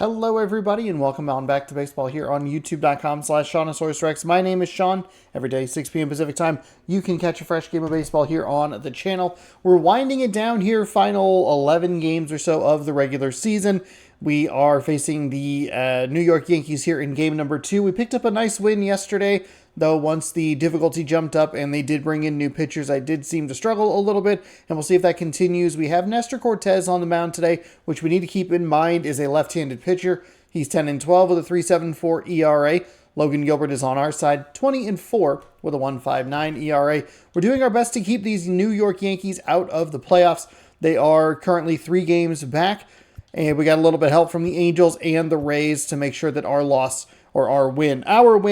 Hello everybody and welcome on back to baseball here on youtube.com/SeanOsaurusRex. My name is Sean. Every day, 6 p.m. Pacific time, you can catch a fresh game of baseball here on the channel. We're winding it down here, final 11 games or so of the regular season. We are facing the New York Yankees here in game number 2. We picked up a nice win yesterday, though once the difficulty jumped up and they did bring in new pitchers, I did seem to struggle a little bit, and we'll see if that continues. We have Nestor Cortez on the mound today, which we need to keep in mind is a left-handed pitcher. He's 10-12 with a 3.74 ERA. Logan Gilbert is on our side, 20-4 with a 1.59 ERA. We're doing our best to keep these New York Yankees out of the playoffs. They are currently 3 games back, and we got a little bit of help from the Angels and the Rays to make sure that our win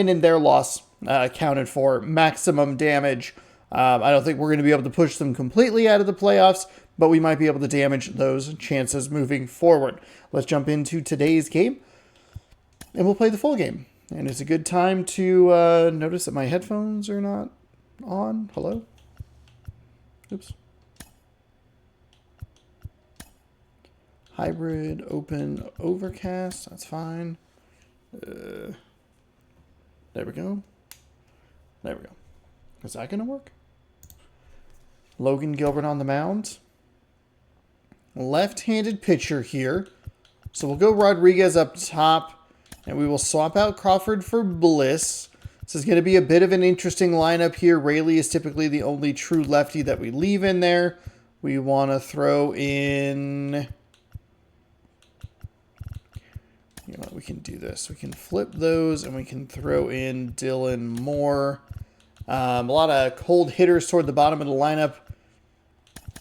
and their loss accounted for maximum damage. I don't think we're going to be able to push them completely out of the playoffs, but we might be able to damage those chances moving forward. Let's jump into today's game, and we'll play the full game. And it's a good time to notice that my headphones are not on. Hello? Oops. Hybrid, open, overcast. That's fine. There we go. There we go. Is that going to work? Logan Gilbert on the mound. Left-handed pitcher here. So we'll go Rodriguez up top. And we will swap out Crawford for Bliss. This is going to be a bit of an interesting lineup here. Rayleigh is typically the only true lefty that we leave in there. We want to throw in... You know what, we can do this. We can flip those and we can throw in Dylan Moore. A lot of cold hitters toward the bottom of the lineup.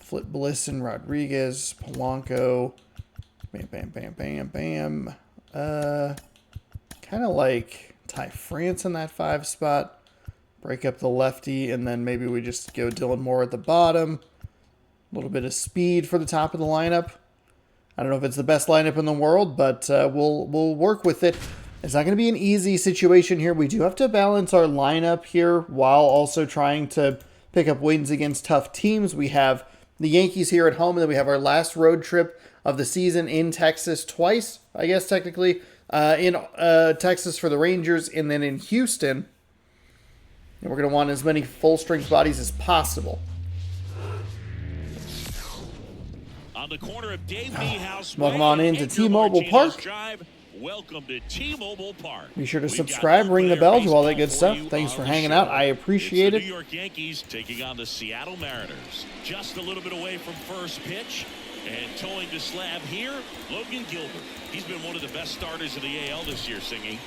Flip Bliss and Rodriguez. Polanco. Bam, bam, bam, bam, bam. Kind of like Ty France in that 5 spot. Break up the lefty, and then maybe we just go Dylan Moore at the bottom. A little bit of speed for the top of the lineup. I don't know if it's the best lineup in the world, but we'll work with it. It's not going to be an easy situation here. We do have to balance our lineup here while also trying to pick up wins against tough teams. We have the Yankees here at home, and then we have our last road trip of the season in Texas twice, I guess technically. In Texas for the Rangers, and then in Houston. And we're going to want as many full-strength bodies as possible. On the corner of Dave Niehaus Welcome on into T-Mobile Park. Welcome to T-Mobile Park. Be sure to subscribe, ring the bell, do all that good stuff. Thanks for hanging out. I appreciate it. The New York Yankees taking on the Seattle Mariners. Just a little bit away from first pitch. And towing the slab here, Logan Gilbert. He's been one of the best starters in the AL this year, Singy.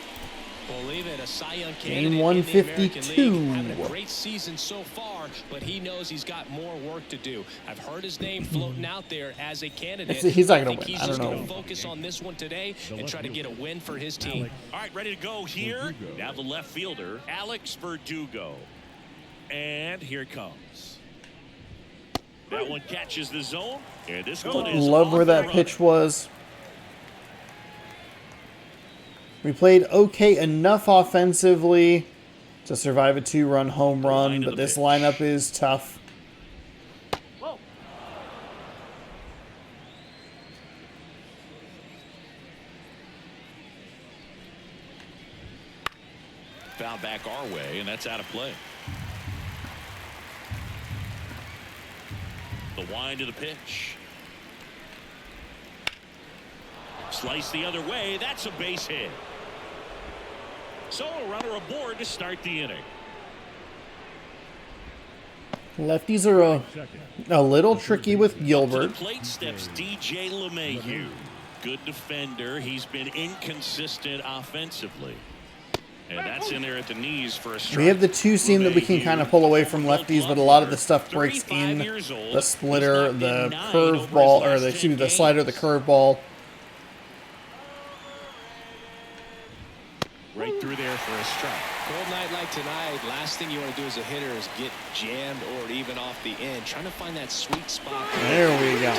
Believe it, a Cy Young Game candidate 152. in the American League, having a great season so far, but he knows he's got more work to do. I've heard his name floating out there as a candidate. He's not going to win. He's just going to focus on this one today and try to get a win for his team. All right, ready to go here. Now the left fielder, Alex Verdugo. And here it comes. That one catches the zone. And this one is Love where that pitch was. We played okay enough offensively to survive a 2-run home run, but this lineup is tough. Whoa. Foul back our way, and that's out of play. The wind to the pitch. Slice the other way. That's a base hit. So a runner aboard to start the inning. Lefties are a little tricky with Gilbert. To the plate steps DJ LeMahieu. Good defender. He's been inconsistent offensively. And that's in there at the knees for a strike. We have the 2-seam that we can kind of pull away from lefties, but a lot of the stuff breaks in. The splitter, the curveball, or the slider, the curveball. Right through there for a strike. Cold night like tonight, last thing you want to do as a hitter is get jammed or even off the end. Trying to find that sweet spot. There we go.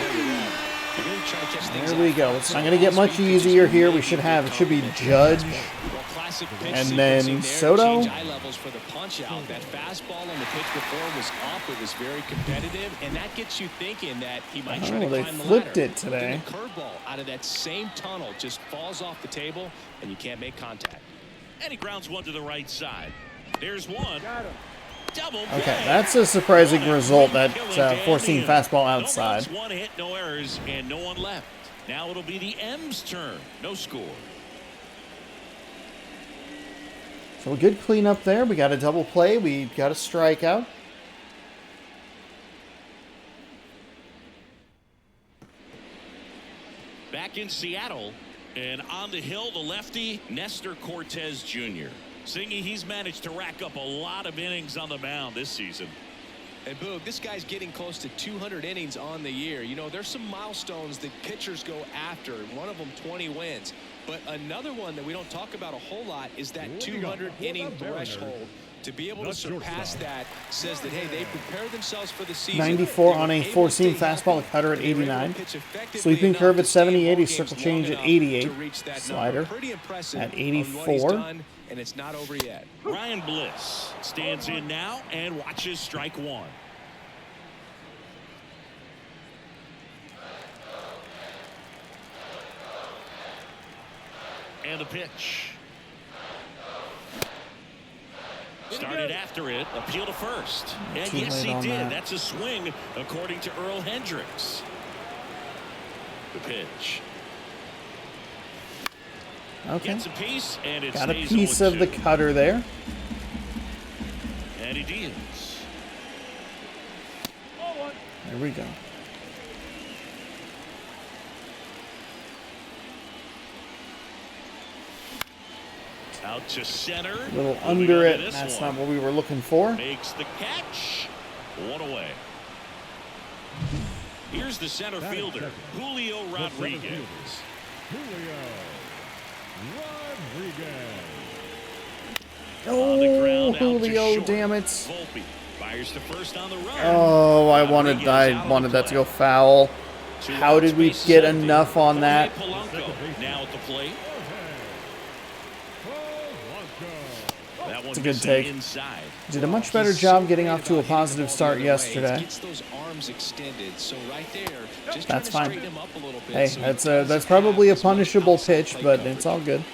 There we go. It's not going to get much easier here. It should be Judge classic pitch And sequencing then there to Soto. change eye levels for the punch out. That fastball on the pitch before was up. It was very competitive, and that gets you thinking that he might try to they climb the flipped ladder. it today. But then the curveball out of that same tunnel just falls off the table, and you can't make contact. And he grounds one to the right side. There's one. Double Okay, play. that's a surprising What a result, great that killing to end 14 the inning. fastball outside. No runs, 1 hit, no errors, and no one left. Now it'll be the M's turn. No score. So a good cleanup there. We got a double play. We got a strikeout. Back in Seattle, and on the hill, the lefty, Nestor Cortez Jr. Singy, he's managed to rack up a lot of innings on the mound this season. And Boog, this guy's getting close to 200 innings on the year. You know, there's some milestones that pitchers go after. One of them 20 wins. But another one that we don't talk about a whole lot is that 200 inning threshold. To be able to surpass that says that, hey, they prepare themselves for the season. 94 on a four-seam fastball, a cutter at 89. Sweeping curve at 78, a circle change at 88. Slider at 84. And it's not over yet. Ryan Bliss stands in now and watches strike one. And the pitch. Started after it, appeal to first. And Too yes, late he on did. that. That's a swing, according to Earl Hendricks. The pitch. Okay. Gets a piece, and it Got a stays piece of the 0-2. cutter there. And he deals. There we go. Out to center. A little Moving under on to it. this That's one. not what we were looking for. Makes the catch. One away. Here's the center fielder, Julio Rodriguez. On the Oh, ground, out to Julio, short. damn it. Volpe fires to first on the run. Oh, I wanted Rodriguez out of the that to play. go foul. 2 How outs, did we bases get empty. enough on that? Jorge Polanco now at the plate. That one It's a good missing take. inside. Did a much better job getting off to a positive start yesterday. Gets those arms extended, so right there, just That's trying fine. to straighten him up a little bit. Hey, so he that's doesn't probably a have as much punishable outside pitch, play but coverage. it's all good.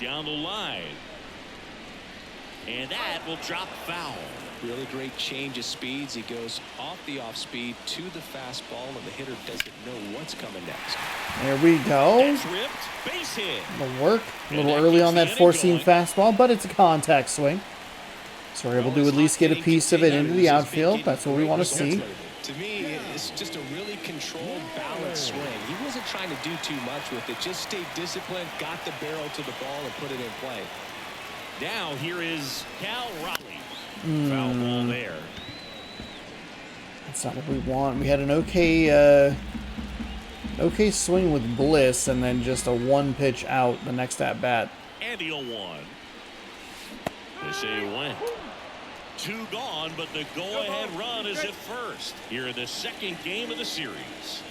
Down the line. And that will drop foul. Really great change of speeds. He goes off the off speed to the fastball, and the hitter doesn't know what's coming next. There we go. That's ripped. Base hit. It'll work. A little And that early keeps on the that inning four-seam going. fastball, but it's a contact swing. So we're able to at least get a piece of it into the outfield. That's what we want to see. To me, it's just a really controlled, balanced swing. He wasn't trying to do too much with it. Just stayed disciplined, got the barrel to the ball, and put it in play. Now here is Cal Raleigh. Foul ball there. That's not what we want. We had an okay swing with Bliss, and then just a one-pitch out the next at-bat. And the 0-1. They say went. 2 gone, but the go-ahead run is at first. Here in the second game of the series.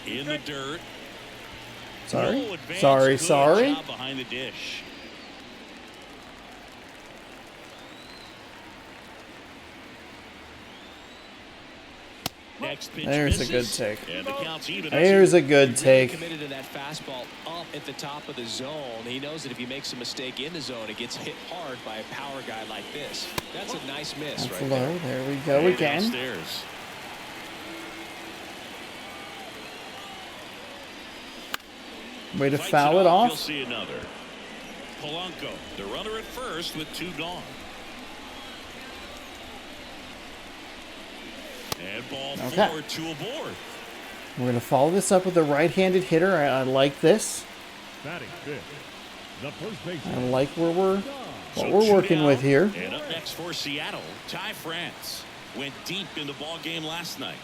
In the dirt. Sorry. No advance. Sorry, Good sorry. job behind the dish. Next pitch There's a good misses, take. and the count's even. There's a good Really take. committed to that fastball up at the top of the zone. He knows that if he makes a mistake in the zone, it gets hit hard by a power guy like this. That's a nice miss That's right low. there. There we go And again. downstairs. Way to Fights foul it You'll off. see another. Polanco, the runner at first with 2 gone. And ball Okay. 4, 2 aboard. We're going to follow this up with a right-handed hitter. I like this. Batting fifth, the first baseman. I like what we're So 2 working down, with here. And up next for Seattle, Ty France went deep in the ball game last night.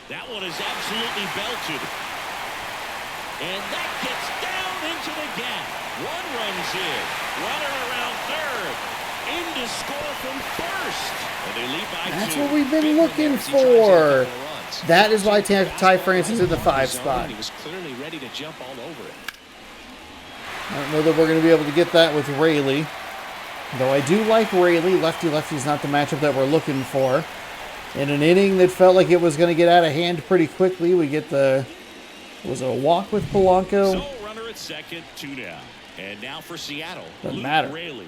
That one is absolutely belted. And that gets down into the gap. 1 runs in. Runner around third. in to score from first. And they lead by That's 2. what we've been looking for. That is why Ty France is in the 5 spot. He was clearly ready to jump all over it. I don't know that we're going to be able to get that with Rayleigh. Though I do like Rayleigh. Lefty-lefty's not the matchup that we're looking for. In an inning that felt like it was going to get out of hand pretty quickly, we get the... Was it a walk with Polanco? So runner at second, 2 down. And now for Seattle. Doesn't matter. Rayleigh,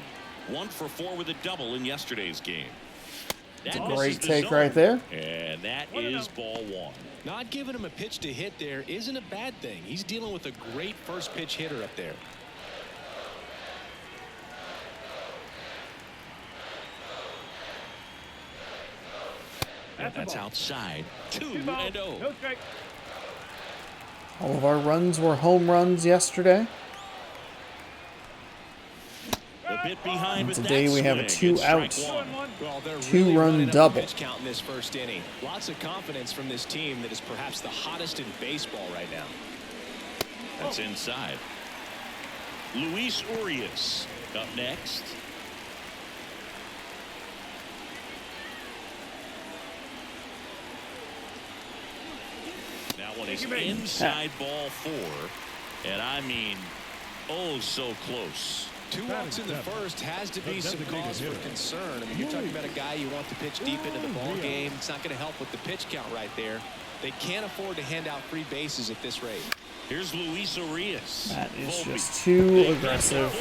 1 for 4 with a double in yesterday's game. That's a great take right there. And that is ball 1. Not giving him a pitch to hit there isn't a bad thing. He's dealing with a great first pitch hitter up there. That's outside. 2-0. All of our runs were home runs yesterday. A bit behind, And but today that we have a swing. 2-out. Strike 1. Well, they're Two-run really running up the double. pitch count in this first inning. Lots of confidence from this team that is perhaps the hottest in baseball right now. That's inside. Luis Urias up next. That one is inside ball 4. And I mean, oh, so close. 2 outs in the first has to be some cause for concern. I mean, you're talking about a guy you want to pitch deep into the ball game. It's not going to help with the pitch count right there. They can't afford to hand out free bases at this rate. Here's Luis Urias. That is Volpe. just too aggressive.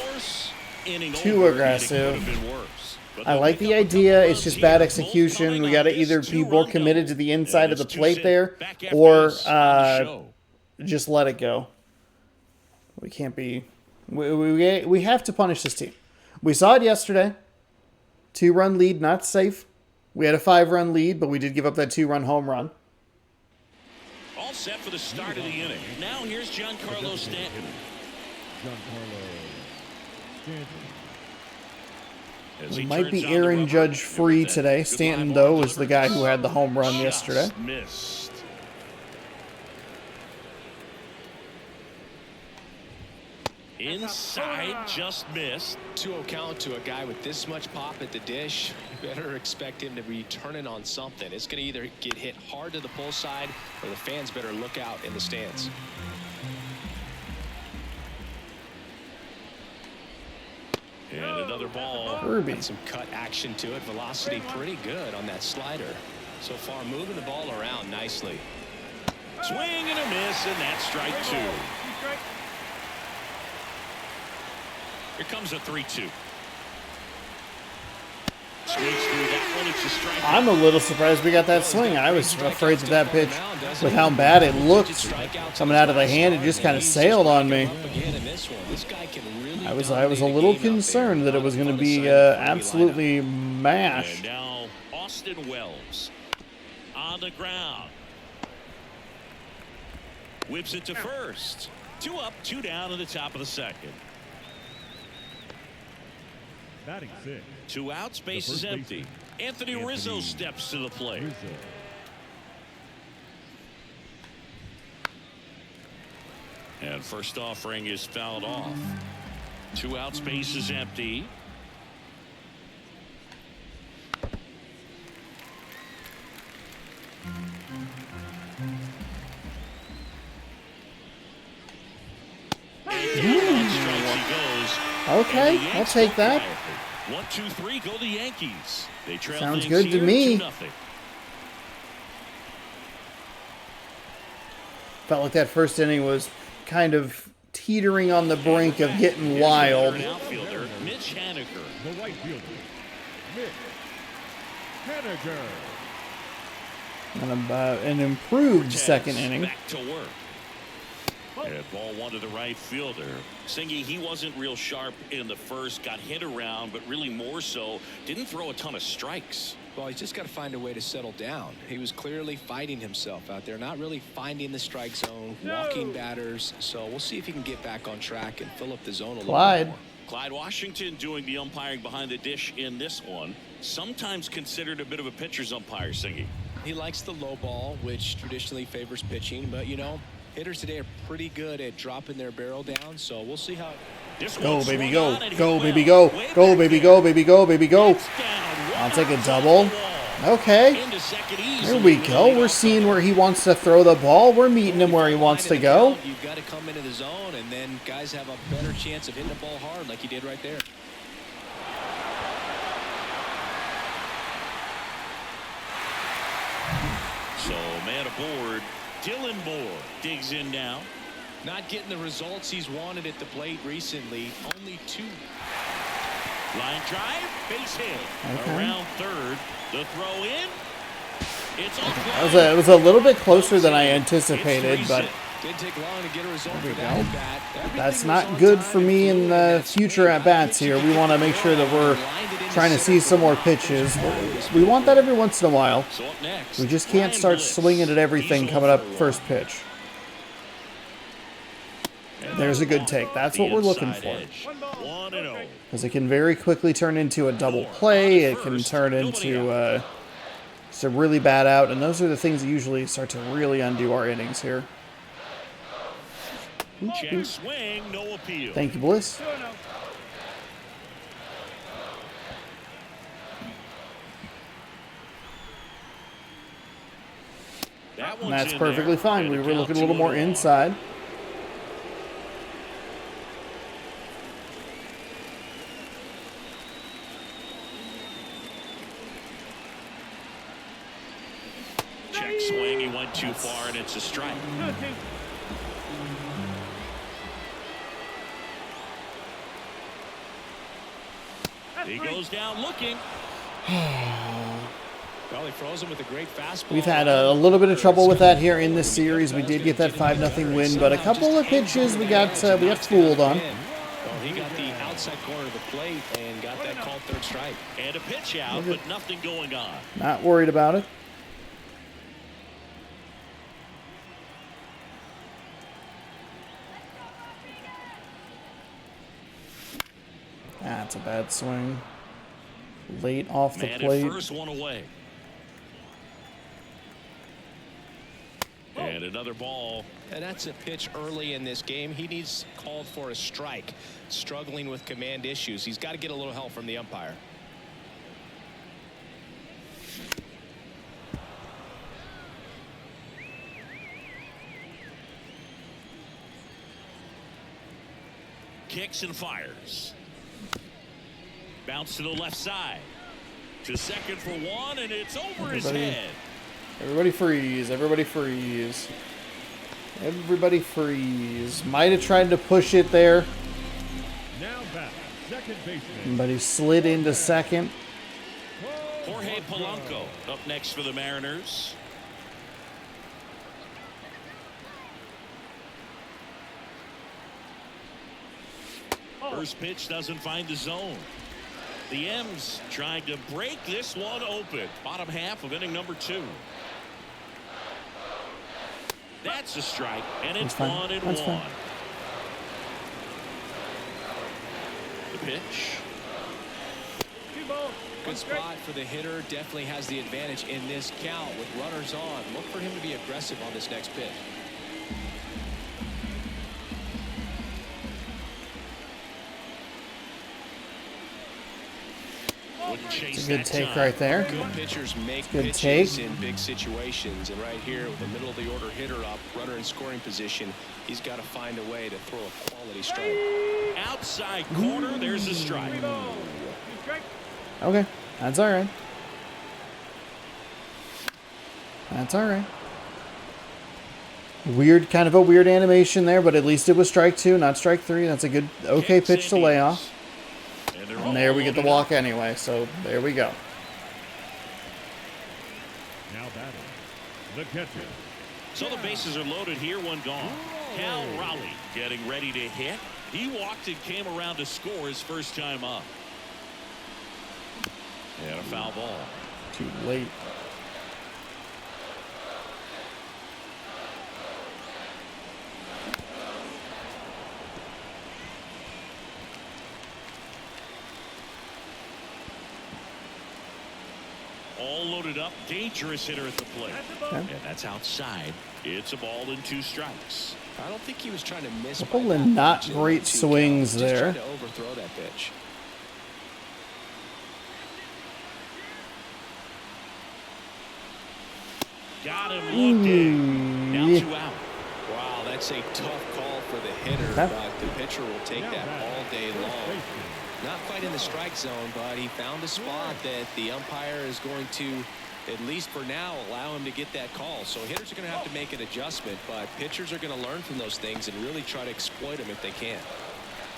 Inning Too over, aggressive. and it could have been worse. But I they'll like pick the up a idea. couple It's just runs bad here. execution. Both We got to coming on either this be more two-run committed double. to the inside And of the it's 2 plate set. there, Back after or this on the show. just let it go. We can't be. We have to punish this team. We saw it yesterday. 2-run lead, not safe. We had a 5-run lead, but we did give up that 2-run home run. All set for the start of the inning. Now here's Giancarlo Stanton. As We he might be turns on the Aaron rubber, Judge free that today. good Stanton, line though, ball was the guy who had the home run just yesterday. Missed. Inside, just missed. 2-0 count to a guy with this much pop at the dish. You better expect him to be turning on something. It's going to either get hit hard to the pull side, or the fans better look out in the stands. And another ball. Kirby. Got some cut action to it. Velocity pretty good on that slider. So far, moving the ball around nicely. Swing and a miss, and that's strike 2. Here comes a 3-2. Swings through that one. It's a strike. I'm a little surprised we got that swing. I was afraid that pitch, with how bad it looked coming out of the hand, it just kind of sailed on me. I was a little concerned that it was going to be absolutely And mashed. now Austin Wells on the ground. Whips it to first. 2 up, 2 down in the top of the second. Batting 6. 2 outs, base is empty. Anthony Rizzo steps to the plate. And first offering is fouled off. 2 outs, base is empty. And down on strikes he goes. Okay, And the I'll Yanks take go that. quietly. 1, 2, 3, go the Yankees. They trail Sounds things good to here, me. 2-0. Felt like that first inning was kind of teetering on the brink of getting Here's wild. the outfielder, Mitch Haniger. The right fielder, Mitch Haniger. And an improved second Ted's inning. Back to work. And ball 1 to the right fielder. Singy, he wasn't real sharp in the first, got hit around, but really more so, didn't throw a ton of strikes. Well, he's just got to find a way to settle down. He was clearly fighting himself out there, not really finding the strike zone, walking batters. So we'll see if he can get back on track and fill up the zone a little Clyde. bit more. Clyde Washington doing the umpiring behind the dish in this one. Sometimes considered a bit of a pitcher's umpire, Singy. He likes the low ball, which traditionally favors pitching, but you know, hitters today are pretty good at dropping their barrel down, so we'll see how This Go, one baby, swung go. on and Go, hit baby, well. go. Way Go, back baby, there. go, baby, go, baby, go. It's down. I'll take a Runners double. on the wall. Okay. Into second Here easily we with a go. We're leadoff seeing double. where he wants to throw the ball. We're meeting him where he wants to go. You've got to come into the zone, and then guys have a better chance of hitting the ball hard like you did right there. So man aboard. Dylan Moore digs in now. Not getting the results he's wanted at the plate recently. Only 2. Line drive, base hit. Okay. Around third. The throw in. It's off. It was a little bit closer than I anticipated, but Didn't take long to get a result There for we that go. at bat. Everything that's was not on good time for and me in fluid the that future swing. at bats here. We want to make sure that we're trying to see some more pitches. We want that every once in a while. So up next, We just can't Ryan start Bliss. swinging at everything He's coming 0 up for 1. first pitch. And There's a good take. That's the what we're looking inside for. edge. 1-0. Because it can very quickly turn into a double play. It can turn into just a really bad out. And those are the things that usually start to really undo our innings here. Check swing, no appeal. Thank you, Bliss. That And one's that's in perfectly there. fine. And We a were looking a count little more 2-1. inside. Check swing, he went too far, and it's a strike. He goes down looking. Well, he froze him with a great fastball. We've had a little bit of trouble with that here in this series. We did get that 5-0 win, but a couple of pitches we got fooled on. Well, he got the outside corner of the plate and got that called third strike. And a pitch out, but nothing going on. Not worried about it. That's a bad swing. Late off the Man plate. at first, one away. And another ball. And that's a pitch early in this game. He needs called for a strike. Struggling with command issues. He's got to get a little help from the umpire. Kicks and fires. Bounce to the left side. To second for one, and it's over his head. Everybody freeze. Everybody freeze. Everybody freeze. Might have tried to push it there, Now back, second baseman. but he slid into second. Jorge Polanco up next for the Mariners. First pitch doesn't find the zone. The M's trying to break this one open. Bottom half of inning number 2. That's a strike, and it's That's fine. 1-1. That's fine. The pitch. Good spot for the hitter. Definitely has the advantage in this count with runners on. Look for him to be aggressive on this next pitch. Wouldn't chase It's a good that take time. right there. Good pitchers make Good pitches take. in big situations. And right here with the middle of the order hitter up, runner in scoring position, he's got to find a way to throw a quality strike. Outside corner, there's a strike. Okay, that's all right. That's all right. Kind of a weird animation there, but at least it was strike 2, not strike 3. That's a good, okay pitch to lay off. And there we get the walk anyway, so there we go. Now batting, the catcher. So the bases are loaded here, one gone. Cal Raleigh getting ready to hit. He walked and came around to score his first time up. And a foul ball. Too late. All loaded up. Dangerous hitter at the plate. Okay. And that's outside. It's a ball and 2 strikes. I don't think he was trying to miss. Couple of not great swings there. Just trying to overthrow that pitch. Got him looking. Now 2 out. Wow, that's a tough call for the hitter, Okay. but the pitcher will take that all day long. Not quite in the strike zone, but he found a spot that the umpire is going to, at least for now, allow him to get that call. So hitters are going to have to make an adjustment, but pitchers are going to learn from those things and really try to exploit them if they can.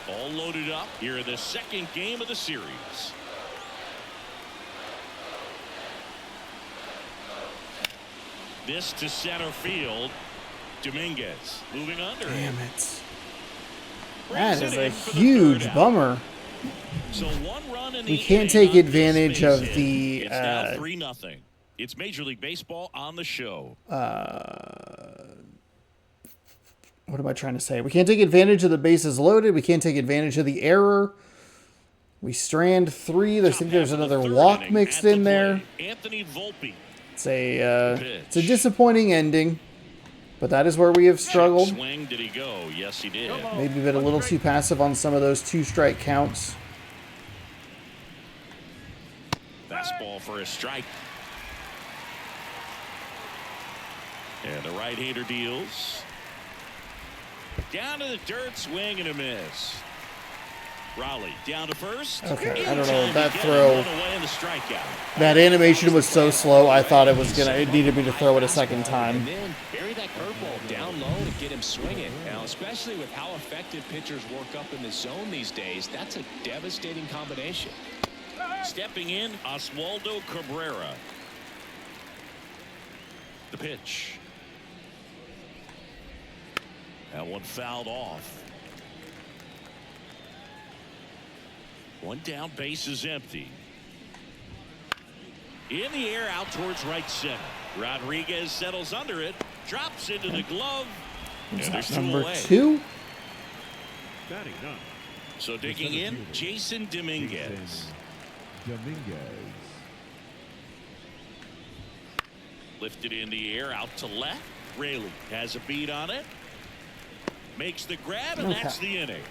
All loaded up here in the 2nd game of the series. This to center field. Dominguez moving under. Damn it. Brings That is it a in for the huge 3rd out. bummer. So 1 run in We the can't inning take on advantage this of base hit. the, It's now 3-0. It's Major League Baseball on the show. What am I trying to say? We can't take advantage of the bases loaded. We can't take advantage of the error. We strand 3. I think there's another walk mixed in there. Anthony Volpe. It's a disappointing ending, but that is where we have struggled. Swing, did he go? Yes, he did. Maybe been a little too passive on some of those 2-strike counts. Fastball for a strike. And the right-hander deals. Down to the dirt, swing and a miss. Raleigh down to first. Okay, I don't know. In That time to get throw, one away in the strikeout. that animation was so slow, I thought it needed me to throw it a second time. And then bury that curveball down low to get him swinging. Now, especially with how effective pitchers work up in the zone these days, that's a devastating combination. Stepping in, Oswaldo Cabrera. The pitch. That one fouled off. 1 down, base is empty. In the air, out towards right center. Rodriguez settles under it, drops into the glove, and there's 2 Number away. 2? Batting 9. So digging in, Jason Dominguez. Dominguez. Lifted in the air, out to left. Raley has a beat on it. Makes the grab, and that's the inning.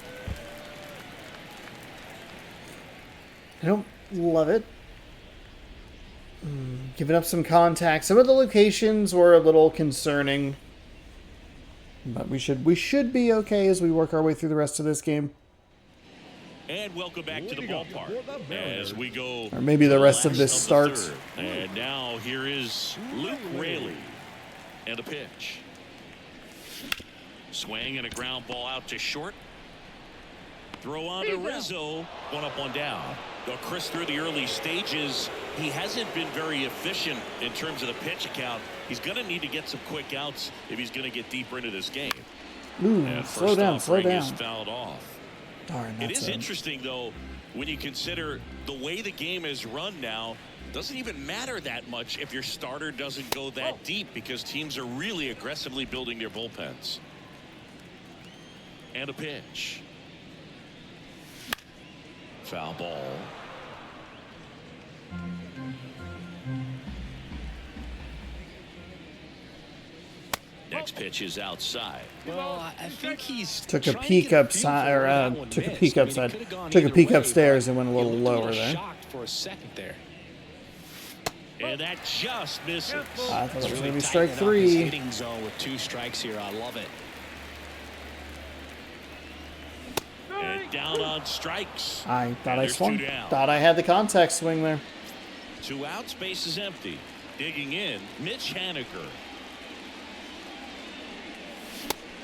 I don't love it. Giving up some contact. Some of the locations were a little concerning. But we should be okay as we work our way through the rest of this game. And welcome back to the ballpark as we go. Or maybe the rest of this third. starts. And now here is Luke Raley. And a pitch. Swing and a ground ball out to short. Throw on to Rizzo. 1 up, 1 down. Though Chris, through the early stages, he hasn't been very efficient in terms of the pitch account. He's going to need to get some quick outs if he's going to get deeper into this game. Ooh, And slow first down, offering slow is down. fouled off. Darn, It that's is interesting, though, when you consider the way the game is run now. Doesn't even matter that much if your starter doesn't go that deep, because teams are really aggressively building their bullpens. And a pitch. Foul ball. Next pitch is outside. Well, I think he's Took a trying to peek get a feel upside, for where or that one took a missed. peek I mean, it upside, could've gone took a either peek way, upstairs but and went a he little looked lower there. shocked for a second there. And that just misses. I thought it was Really going to be tightening strike up his 3. hitting zone with 2 strikes here. I love it. And down on strikes. I thought And I there's swung. 2 down. Thought I had the contact swing there. 2 outs, base is empty. Digging in, Mitch Haniger.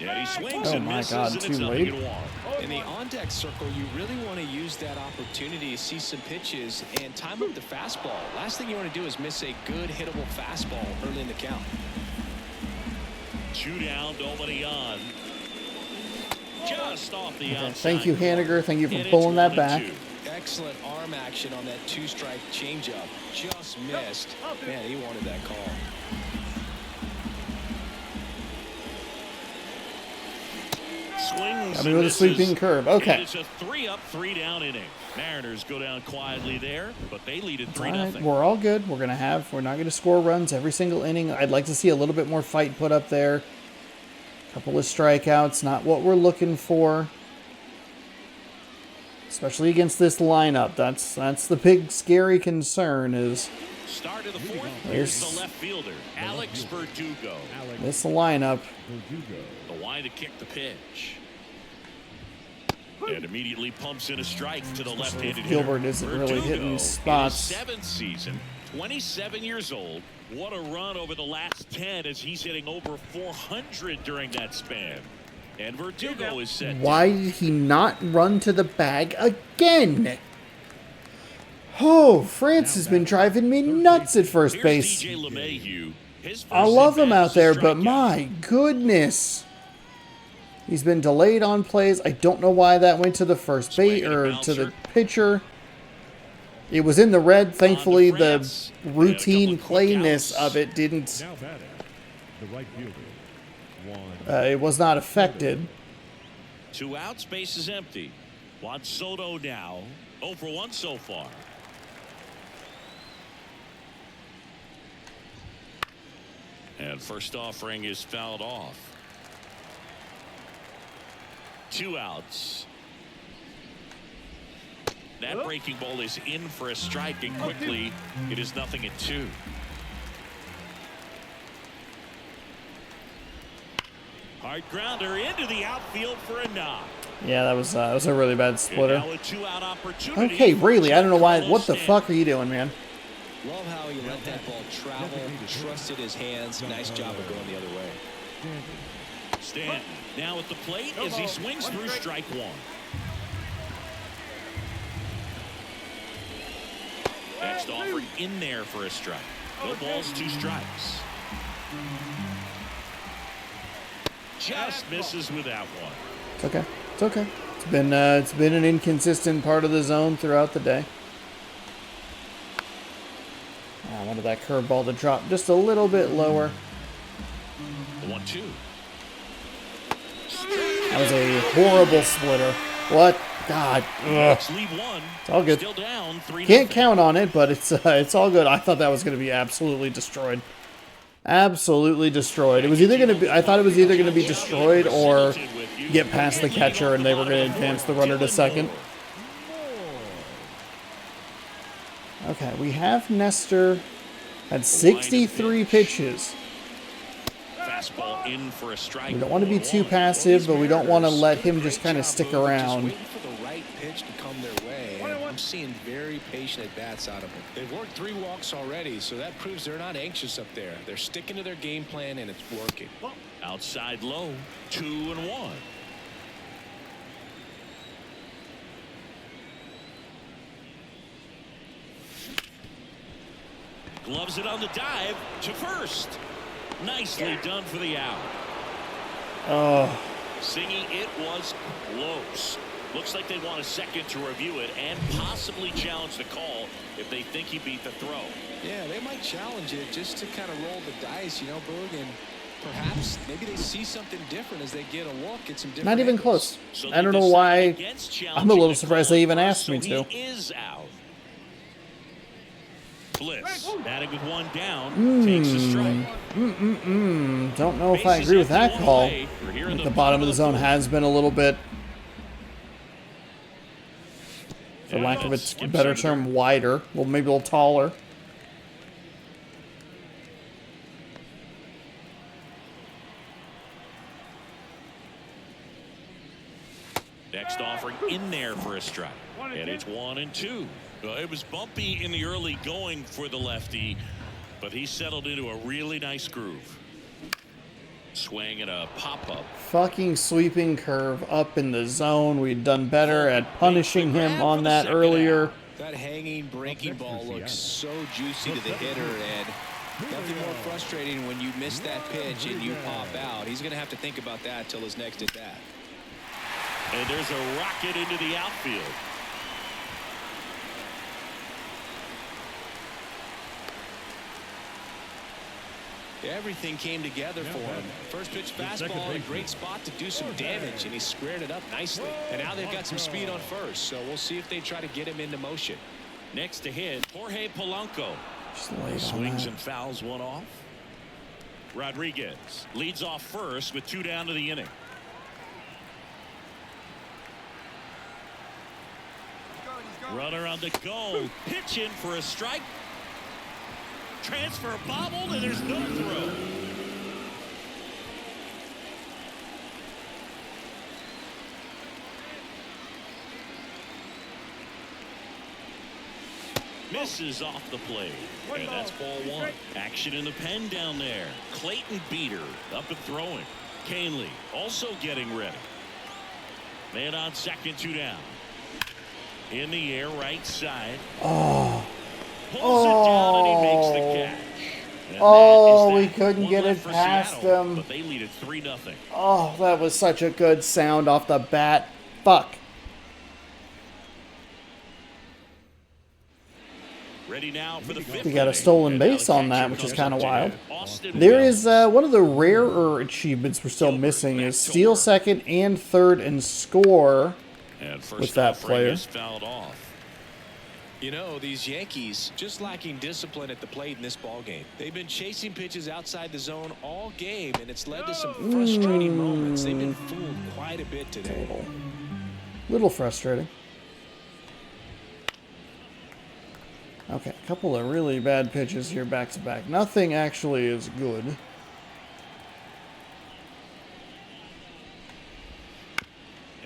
Yeah, he swings Oh and my misses, God, and too it's late. 0-1. In the on-deck circle, you really want to use that opportunity to see some pitches and time up the fastball. Last thing you want to do is miss a good hittable fastball early in the count. 2 down, nobody on. Just off the outside. Thank you, Haniger. Thank you for And it's pulling that back. 1-2. Excellent arm action on that 2-strike changeup. Just missed. Man, he wanted that call. swings. I mean, with a sweeping curve. Okay. It's a 3-up, 3-down inning. Mariners go down quietly there, but they lead it 3-0. All right, we're all good. We're not going to score runs every single inning. I'd like to see a little bit more fight put up there. A couple of strikeouts, not what we're looking for. Especially against this lineup. That's the big scary concern is Start of the fourth. Here's the left fielder, Alex Verdugo. this lineup. The line to kick the pitch. And immediately pumps in a strike to the left-handed hitter. Gilbert isn't really hitting spots. In his 7th season, 27 years old. What a run over the last 10 as he's hitting over 400 during that span. And Verdugo is set. Why did he not run to the bag again? Oh, France has been driving me nuts at first base. DJ LeMahieu. I love him out there, but my goodness. He's been delayed on plays. I don't know why that went to the first base or to the pitcher. It was in the red. Thankfully, the routine playness of it didn't. Now batting, the right fielder. It was not affected. 2 outs, base is empty. Juan Soto now 0 for 1 so far. And first offering is fouled off. 2 outs. That breaking ball is in for a strike, and quickly it is 0-2. Hard grounder into the outfield for a knock. Yeah, that was a really bad splitter. Now a 2-out opportunity. Okay, really, I don't know why. What the fuck are you doing, man? Love how he let that ball travel, trusted his hands. Nice job of going the other way. Stanton now at the plate as he swings through strike 1. Next offering in there for a strike. No balls, 2 strikes. Just misses with that one. It's okay. It's okay. It's been an inconsistent part of the zone throughout the day. I wanted that curveball to drop just a little bit lower. 1-2. That was a horrible splitter. What? God. Ugh. Let's leave one. It's all good. Still down 3-0. Can't count on it, but it's all good. I thought that was going to be absolutely destroyed. Absolutely destroyed. It was either going to be. I thought it was either going to be destroyed or get past the catcher, and they were going to advance the runner to second. Okay, we have Nestor at 63 pitches. Fastball in for a strike. We don't want to be too passive, but we don't want to let him just kind of stick around. Waiting for the right pitch to come their way. And I'm seeing very patient at bats out of them. They've worked 3 walks already, so that proves they're not anxious up there. They're sticking to their game plan, and it's working. Outside low, 2-1. Gloves it on the dive to first. Nicely done for the out. Oh, Singy, it was close. Looks like they want a second to review it and possibly challenge the call if they think he beat the throw. Yeah, they might challenge it just to kind of roll the dice, you know, Boog, and perhaps maybe they see something different as they get a look at some different not even angles. close. So I don't they know decide why. against challenging I'm a little the surprised call they even first, asked me so to. he is out. Bliss, batting with 1 down, takes a strike. Don't know if I agree with that call. The bottom of the zone has been a little bit, for lack of a better term, wider. Well, maybe a little taller. Next offering in there for a strike. And it's 1-2. It was bumpy in the early going for the lefty, but he settled into a really nice groove. Swing and a pop-up. Fucking sweeping curve up in the zone. We'd done better at punishing him on that earlier. That hanging breaking ball looks so juicy to the hitter, and nothing more frustrating when you miss that pitch and you pop out. He's going to have to think about that till his next at bat. And there's a rocket into the outfield. Everything came together for him. First pitch fastball in a great spot to do some damage, and he squared it up nicely. And now they've got some speed on first, so we'll see if they try to get him into motion. Next to hit, Jorge Polanco. Swings Swings and fouls one off. Rodriguez leads off first with 2 down to the inning. Runner on the go. Pitch in for a strike. Transfer bobbled, and there's no throw. Misses off the plate. And that's ball 1. Action in the pen down there. Clayton Beater up and throwing. Canely also getting ready. Man on second, 2 down. In the air, right side. Pulls it down, and he makes the catch. And we couldn't get it past them. But they lead it 3-0. Oh, that was such a good sound off the bat. Fuck. Ready now for the 5th. We got a stolen base on that, which is kind of wild. There is one of the rarer achievements we're still missing is steal second and third and score with that player. Fouled off. You know, these Yankees just lacking discipline at the plate in this ball game. They've been chasing pitches outside the zone all game, and it's led to some frustrating moments. They've been fooled quite a bit today. Little frustrating. Okay, a couple of really bad pitches here back to back. Nothing actually is good.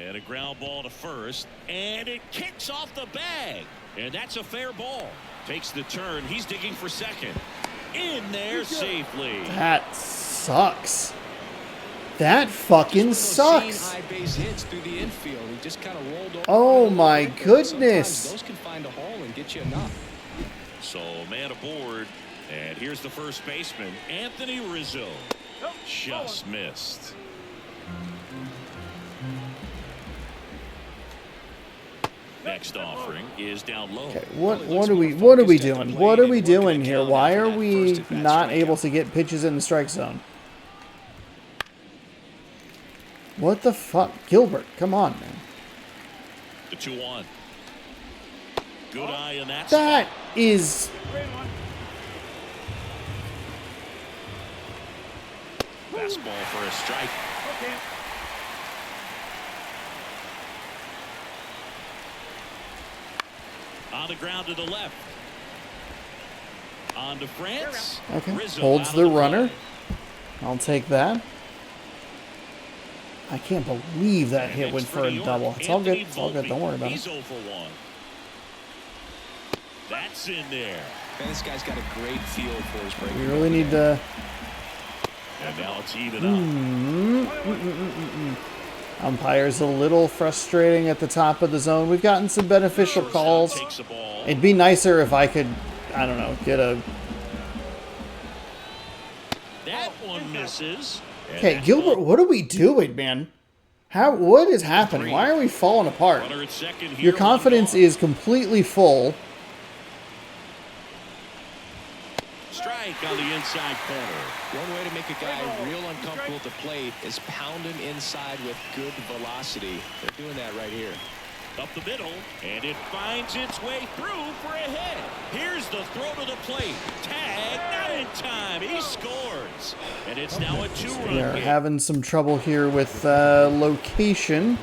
And a ground ball to first, and it kicks off the bag. And that's a fair ball. Takes the turn. He's digging for second. In there safely. That sucks. That fucking sucks. High base hits through the infield. He just kind of rolled over. Oh my goodness. Sometimes those can find a hole and get you enough. So man aboard. And here's the first baseman, Anthony Rizzo. Just missed. Next offering is down low. Okay, what are we doing? What are we doing here? Why are we not able to get pitches in the strike zone? What the fuck? Gilbert, come on, man. The 2-1. Good eye in that. That is... Fastball for a strike. On the ground to the left. On to France. Okay, Rizzo holds out the of runner. play. I'll take that. I can't believe that hit Next went for a York, double. It's all good. Anthony It's all good. Don't worry about He's it. 0 for 1. That's in there. Man, this guy's got a great feel for his break. We really need to... And now it's even up. Umpire's a little frustrating at the top of the zone. We've gotten some beneficial calls. Takes the ball. It'd be nicer if I could, I don't know, get a... That one misses. And Okay, that Gilbert, ball- what are we doing, man? What is happening? Why are we falling apart? Runner at second here, Your confidence one gone. is completely full. Strike on the inside corner. One way to make a guy real uncomfortable at the plate is pound him inside with good velocity. They're doing that right here. Up the middle, and it finds its way through for a hit. Here's the throw to the plate. Tag, not in time. He scores. And it's now a 2-run We are game. having some trouble here with location.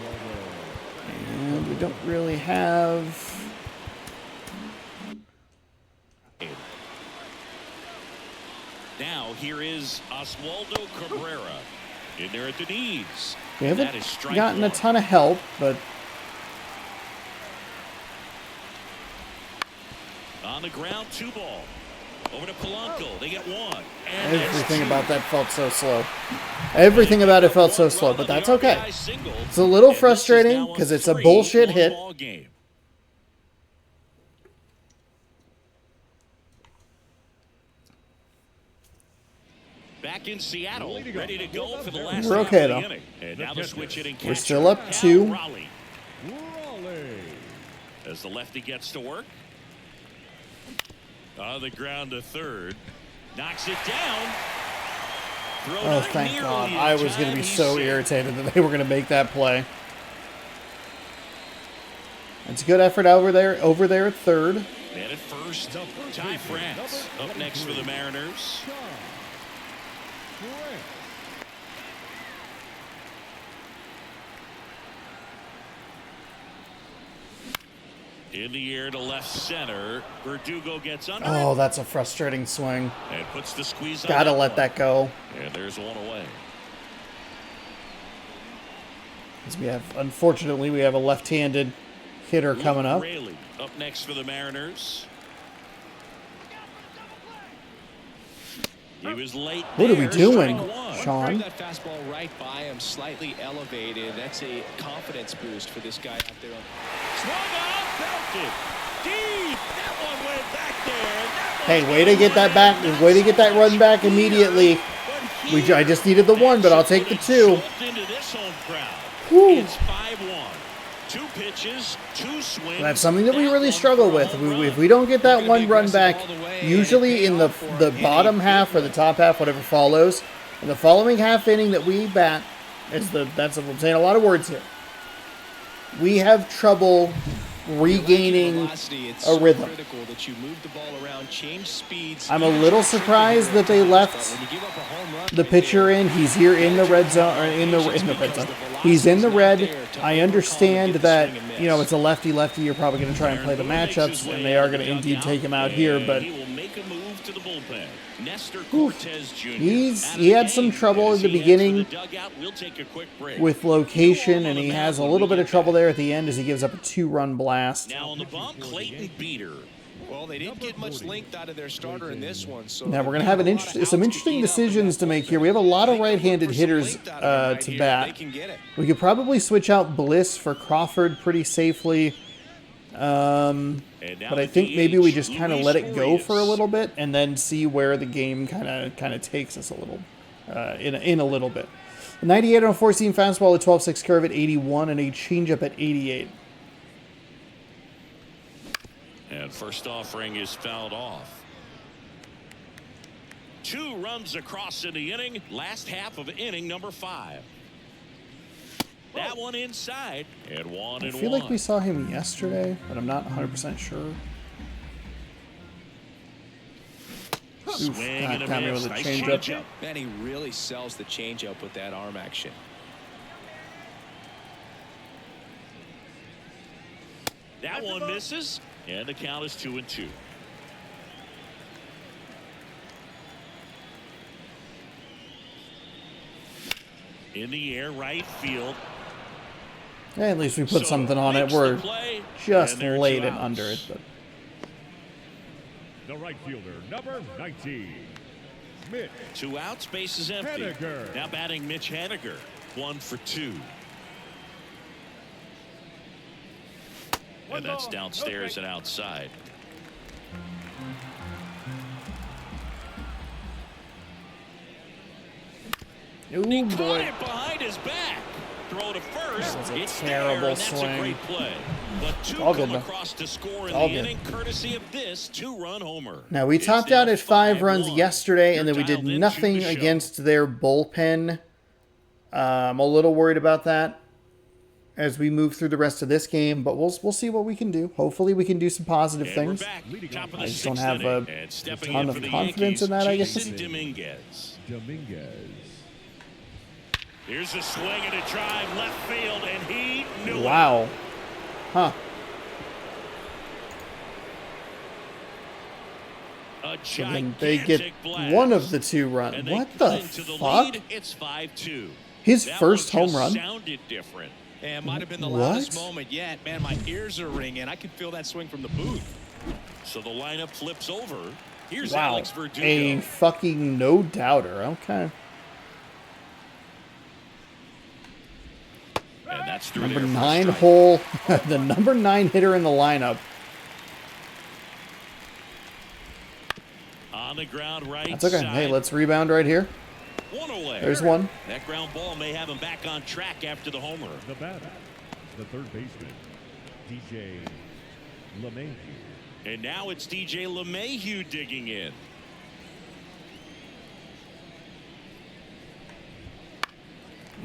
And we don't really have... Now here is Oswaldo Cabrera in there at the knees. We And haven't that is strike gotten a one. ton of help, but... On the ground, 2-ball. Over to Polanco. They get one. And Everything that's about that felt so slow. Everything about it felt so slow, but that's okay. It's It's a little frustrating because it's a bullshit hit. Game. Back in Seattle, ready to go for the last We're half okay, of the though. inning. And now the switch hitting catcher, We're still up Cal 2. Raleigh. As the lefty gets to work. On the ground to third. Knocks it down. Oh, thank God. I was going to be so irritated that they were going to make that play. It's a good effort over there at third. And at first, Ty France up next for the Mariners. In the air to left center. Verdugo gets under Oh, it. that's a frustrating swing. And puts the squeeze on Gotta let one. that go. And there's one away. Unfortunately, we have a left-handed hitter coming up. Rayleigh up next for the Mariners. He was late. What are we doing, Threw Sean? that fastball right by him, slightly elevated. That's a confidence boost for this guy out there. Swung on, belted. Deep. That one went back there. Hey, way to get that back. Way to get that run back immediately. I just needed the one, but I'll take the two. Into this home crowd. Whew. It's 5-1. 2 pitches, 2 swings. That's something that we really struggle with. If we don't get that one run back, usually in the bottom half or the top half, whatever follows, in the following half inning that we bat, I'm saying a lot of words here. We have trouble regaining a rhythm. I'm a little surprised that they left the pitcher in. He's here in the red zone, or in the red zone. He's in the red. I understand that, it's a lefty-lefty. You're probably going to try and play the matchups, and they are going to indeed take him out here, but he had some trouble at the beginning with location, and he has a little bit of trouble there at the end as he gives up a 2-run blast. Now on the bump, Clayton Beater. Well, they didn't get much length out of their starter in this one. So now we're going to have some interesting decisions to make here. We have a lot of right-handed hitters to bat. We could probably switch out Bliss for Crawford pretty safely. But I think maybe we just kind of let it go for a little bit and then see where the game kind of takes us a little in a little bit. A 98 on a 4-seam fastball, a 12-6 curve at 81, and a changeup at 88. And first offering is fouled off. 2 runs across in the inning. Last half of inning number 5. That one inside. And 1-1. I feel like we saw him yesterday, but I'm not 100% sure. Oof, God, got me with a changeup. Man, he really sells the changeup with that arm action. That one misses, and the count is 2-2. In the air, right field. Yeah, at least we put something on it. We're just laid it under it. But. The right fielder, number 19, Mitch. 2 outs, base is empty. Henniger. Now batting Mitch Henniger, 1 for 2. And that's downstairs and outside. Oh He boy. caught it behind his back. Throw to first. That was a It's terrible there, and that's swing. a great play. But 2 All good, come though. across to score in All the good. inning, courtesy of this 2-run homer. Now, we It's topped now out at 5 runs 5-1. yesterday, and then we You're did dialed into nothing the show. against their bullpen. I'm a little worried about that as we move through the rest of this game, but we'll see what we can do. Hopefully, we can do some positive And things. we're back. Top of the I just don't 6th have a inning. And stepping ton in of for the confidence in Yankees, that, I guess. Jason Dominguez. Here's a swing and a drive left field, and he knew it. Wow. Huh. A So then they get gigantic blast. one of the 2 runs. And they What cut the into the fuck? lead. It's 5-2. His That first one home just run? Sounded different. And it might have been the What? loudest moment yet. Man, my ears are ringing. I can feel that swing from the booth. So the lineup flips over. Here's Wow. Alex Verdugo. A fucking no-doubter. Okay. And that's through Number there for 9 strike. hole. The number 9 hitter in the lineup. On the ground right That's okay. side. Hey, let's rebound right here. One away. There's one. That ground ball may have him back on track after the homer. The batter, the third baseman, DJ LeMahieu. And now it's DJ LeMahieu digging in.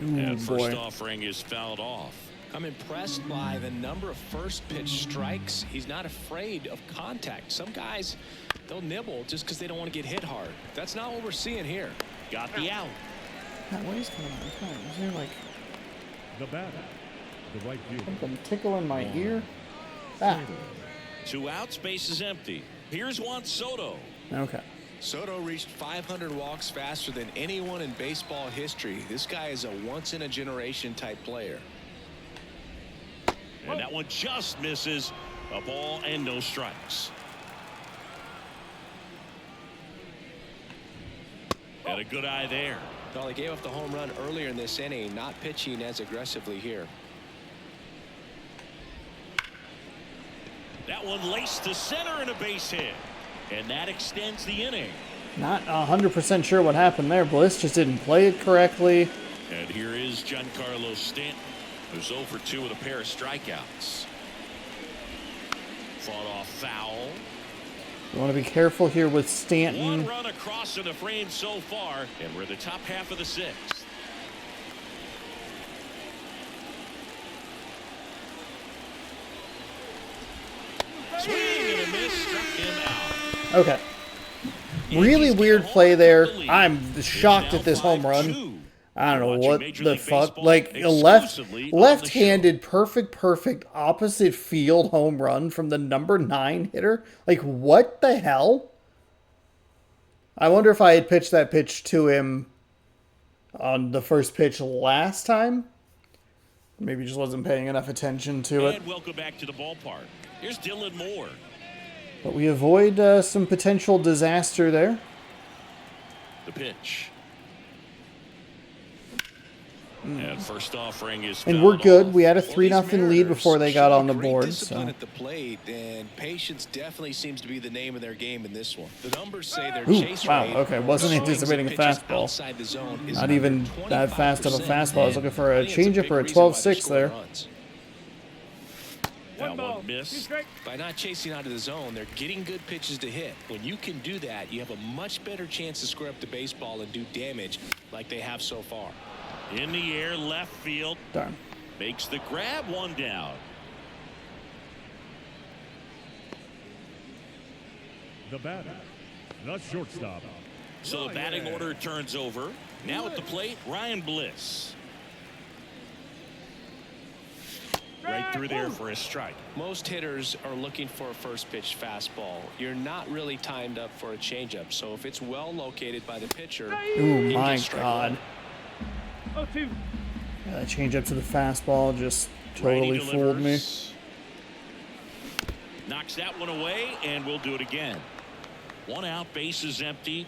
And first boy. offering is fouled off. I'm impressed by the number of first pitch strikes. He's not afraid of contact. Some guys, they'll nibble just because they don't want to get hit hard. That's not what we're seeing here. Got the out. What is going on? Is there like The batter, the right fielder. something tickling my ear? Ah, 2 outs, base is empty. Here's Juan Soto. okay. Soto reached 500 walks faster than anyone in baseball history. This guy is a once-in-a-generation type player. And that one just misses. A ball and no strikes. And a good eye there. Well, he gave up the home run earlier in this inning, not pitching as aggressively here. That one laced to center and a base hit. And that extends the inning. Not 100% sure what happened there. Bliss just didn't play it correctly. And here is Giancarlo Stanton, who's 0 for 2 with a pair of strikeouts. Fought off foul. You want to be careful here with 1 Stanton. run across in the frame so far, and we're the top half of the 6th. Swing and a miss, struck him out. Okay. Really weird play there. I'm shocked at this home run. I don't know what the fuck. Like a left-handed, perfect opposite field home run from the number 9 hitter. Like what the hell? I wonder if I had pitched that pitch to him on the first pitch last time. Maybe just wasn't paying enough attention to it. And welcome back to the ballpark. Here's Dylan Moore. But we avoid some potential disaster there. The pitch. And first offering is And we're fouled good. off. We had a 3-0 lead before they got on the board. Discipline So at the plate, and patience definitely seems to be the name of their game in this one. The numbers say their Ooh, chase wow, rate okay, wasn't for swings anticipating and a pitches fastball. outside the zone is not under even that fast of a 25%. fastball. I was looking for a I think it's changeup big or a reason why they're 12-6 there. scoring runs. That one missed. By not chasing out of the zone, they're getting good pitches to hit. When you can do that, you have a much better chance to square up the baseball and do damage like they have so far. In the air, left field. Darn. Makes the grab, 1 down. The batter, the shortstop. So the batting order turns over. Now at the plate, Ryan Bliss. Right through there for a strike. Most hitters are looking for a first pitch fastball. You're not really timed up for a changeup. So if it's well located by the pitcher, Ooh, he my can strike God. one. Yeah, that changeup to the fastball just totally Righty fooled me. delivers. Knocks that one away, and we'll do it again. 1 out, base is empty.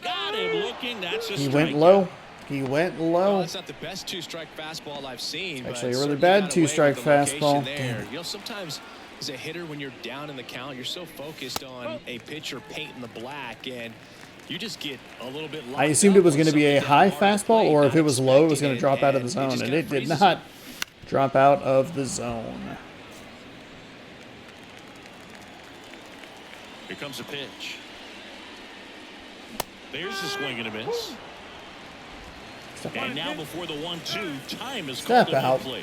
Got him looking. That's a He strikeout. went low. He went Well, low. that's not the best 2-strike fastball I've seen. but Actually, a really certainly bad got away with 2-strike the location fastball. there. Damn it. You know, sometimes as a hitter, when you're down in the count, you're so focused on a pitcher painting the black, and you just get a little bit locked I assumed it up was when going to be a something's high down hard at the fastball, plate, or if not it was low, it was going to expecting drop out of the and zone, just and kinda it did freezes not drop out of the zone. Here comes a pitch. There's the swing and a miss. And now before the 1-2, time is Step called at out. play.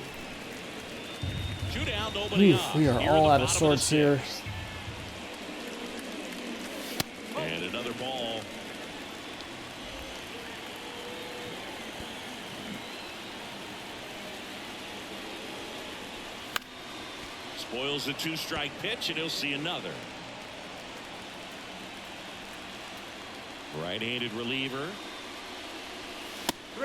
2 down, nobody Oof, on. we are Here all in the out of bottom the sorts here. 6th. And another ball. Spoils the 2-strike pitch, and he'll see another. Right-handed reliever.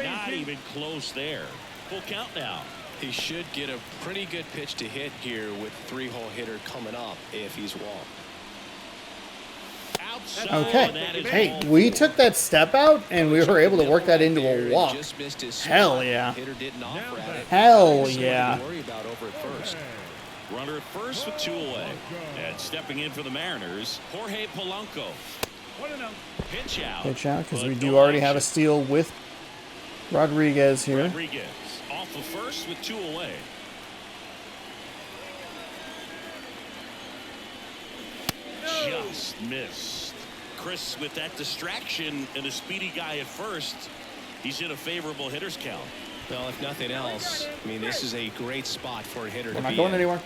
Not even close there. Full count now. He should get a pretty good pitch to hit here with 3-hole hitter coming up if he's walked. Outside, Okay. and that is Hey, ball we 4. took that step out, and we were able to work that into There, a he walk. just missed his Hell spot. yeah. Hitter didn't offer at it. Hell Something yeah. to worry about over at first. Runner at first with 2 away. And stepping in for the Mariners, Jorge Polanco. Pitch out. Pitch out, because but we do no already have a action. steal with Rodriguez here. Rodriguez off the first with 2 away. Just missed. Chris, with that distraction and a speedy guy at first, he's in a favorable hitter's count. Well, if nothing else, I mean, this is a great spot for a hitter to We're be not going in. anywhere.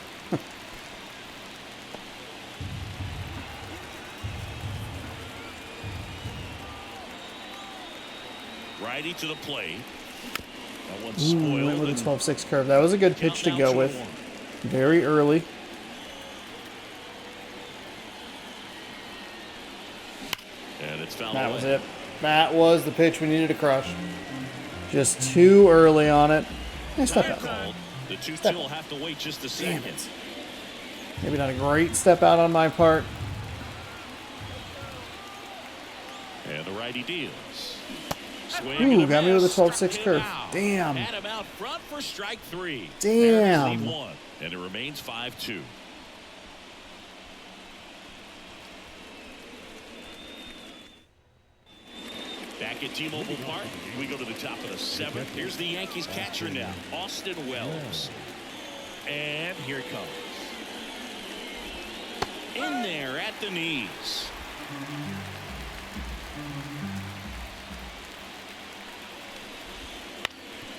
Righty to the plate. That one's Ooh, spoiled. went with a and 12-6 curve. That was a good pitch to count go now with. 2-1. Very early. And it's fouled That away. was it. That was the pitch we needed to crush. Just too early on it. Hey, step Time out. called. The 2-2 Step will have to wait just a Damn second. it. Maybe not a great step out on my part. And the righty deals. Swing Ooh, and a got me with a miss. 12-6 Struck him curve. out. Damn. Had him out front for strike 3. Damn. Mariners lead 1, and it remains 5-2. Back at T-Mobile Park, we go to the top of the 7th. Here's the Yankees catcher now, Austin Wells. And here it comes. In there at the knees.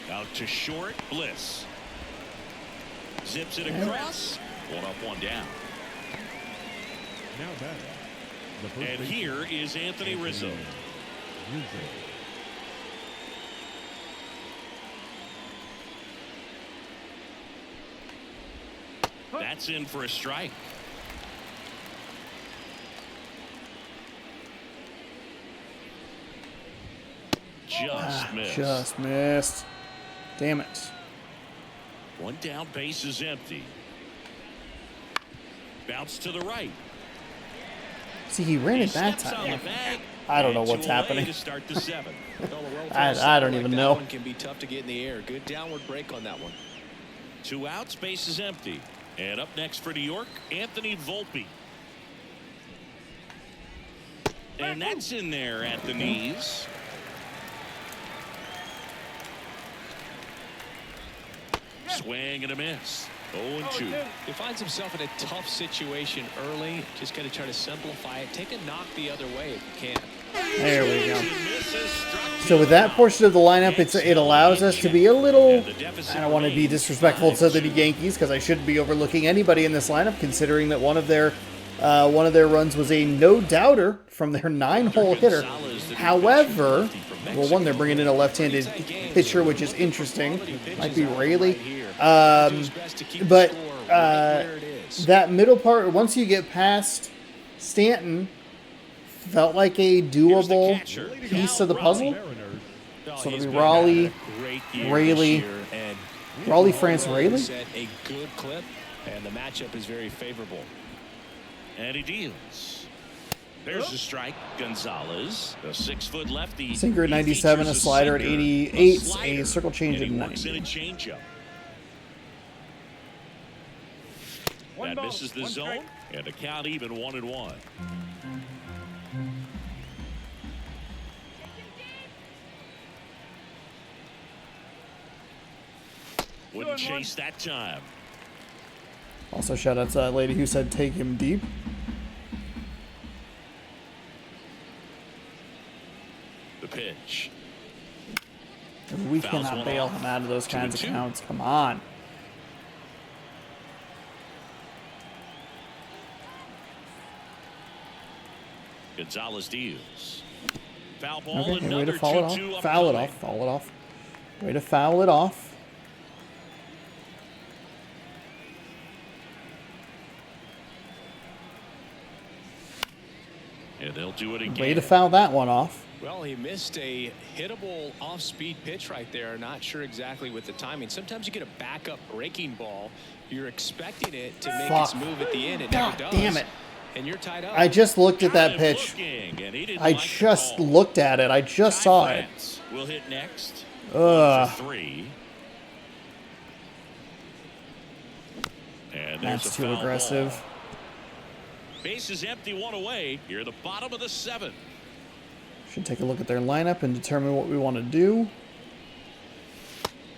Out to short, Bliss. Zips it across. One up, one down. Now batting, the first And baseman, here is Anthony Rizzo. Rizzo. That's in for a strike. Just missed. Just missed. Damn it. One down, base is empty. Bounce to the right. See, he ran He it that steps on time. the bag. I don't know And what's two away happening. to start the 7th. Well, a well-thrown I don't slider even like know. That one can be tough to get in the air. Good downward break on that one. 2 outs, base is empty. And up next for New York, Anthony Volpe. And that's in there at the knees. Swing and a miss. 0-2. He finds himself in a tough situation early. Just got to try to simplify it. Take a knock the other way if you can. There we go. Misses, struck So with that portion of the lineup, it allows us to be a little, I don't want to be disrespectful to the Yankees because I shouldn't be overlooking anybody in this lineup, considering that one of their runs was a no-doubter from their 9-hole hitter. However, well, one, they're bringing in a left-handed pitcher, which is interesting. Might be Rayleigh. But that middle part, once you get past Stanton, felt like a doable piece of the puzzle. Mariners, So it'll be Raleigh, Rayleigh, Raleigh, France, Rayleigh. Set a good clip, and the matchup is very favorable. And he deals. There's the strike. Gonzalez, a 6-foot lefty. Sinker at He 97, a features slider at sinker, 88, slider, a circle change and at he works in a 90. changeup. That misses the zone, and a count even 1-1. Wouldn't chase that time. Also, shout out to that lady who said take him deep. The pitch. We Fouls cannot one bail off. him out of those kinds of 2-2. counts. Come on. Gonzalez deals. Foul ball. Okay, way to Another foul it 2-2 off. up Foul it coming. off. Foul it off. Way to foul it off. And they'll do it again. Way to foul that one off. Well, he missed a hittable off-speed pitch right there. Not sure exactly with the timing. Sometimes you get a backup breaking ball. You're expecting it to make its Fuck. move at the end. It God never does. damn it. And you're tied up. I just looked at that Got him pitch. looking, and he didn't I like the just call. looked at it. I just Ty saw it. France will hit next. Ugh. 1-for-3. And there's That's a too foul aggressive. ball. Base is empty, one away. Here at the bottom of the 7th. Should take a look at their lineup and determine what we want to do.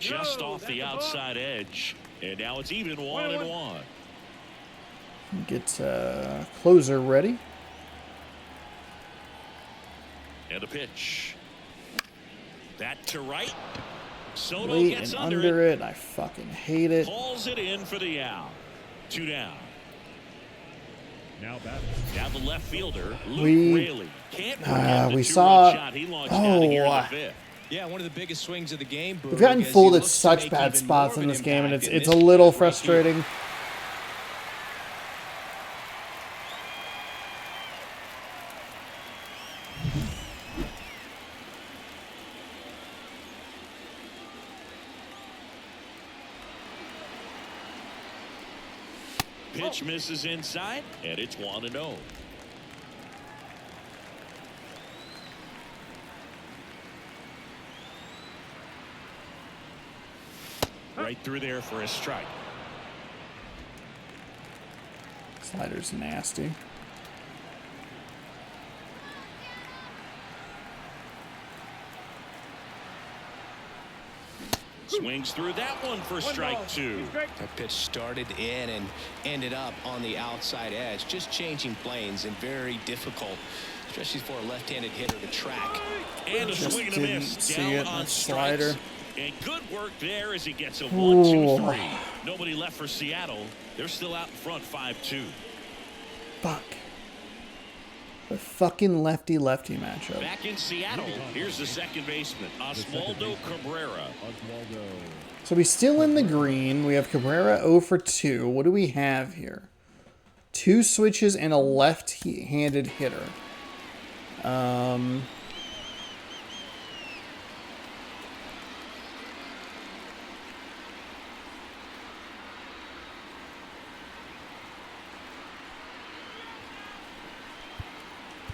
Just off the outside edge. And now it's even 1-1. Get closer ready. And a pitch. That to right. Soto Late gets and under it. I fucking hate it. Pulls it in for the out. 2 down. Now batting. Now the left fielder, Luke Raley. Can't forget the we two-run saw. shot he launched out of here in the Oh, fifth. Yeah, one of the biggest swings of the game. we've gotten as he fooled at looks to such make bad even more spots of in an this game, and impact it's in a this little at-bat right here. frustrating. Pitch misses inside, and it's 1-0. Right through there for a strike. Slider's nasty. Swings through that one for strike 2. That pitch started in and ended up on the outside edge. Just changing planes and very difficult, especially for a left-handed hitter to track. And a Just swing and a didn't miss. see Down it. on That strikes. slider. And good work there as he gets a Ooh. 1-2-3. Nobody left for Seattle. They're still out in front 5-2. Fuck. The fucking lefty-lefty matchup. Back in Seattle, here's the second baseman, Oswaldo Cabrera. Oswaldo. So he's still in the green. We have Cabrera 0 for 2. What do we have here? 2 switches and a left-handed hitter.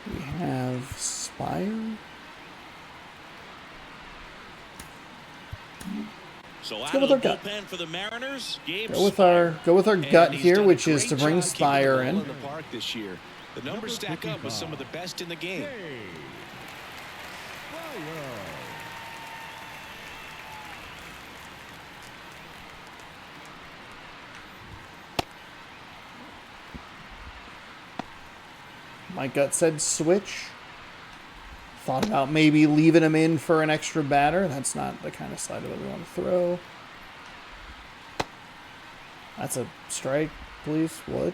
We have Spire. So out go of with the our gut. bullpen for the Mariners, Gabe Go with our gut And he's here, done a which is great to bring job keeping Spire the ball in. the park this year. The numbers stack up with some of the best in the game. Hey. Fire. My gut said switch. Thought about maybe leaving him in for an extra batter. That's not the kind of slider that we want to throw. That's a strike, please. What?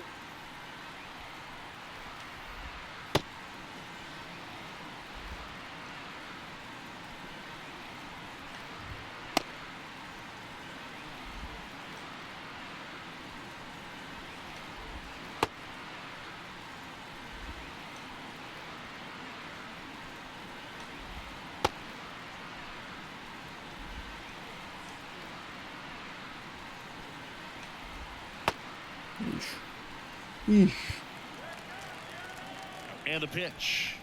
Yeesh. And a pitch.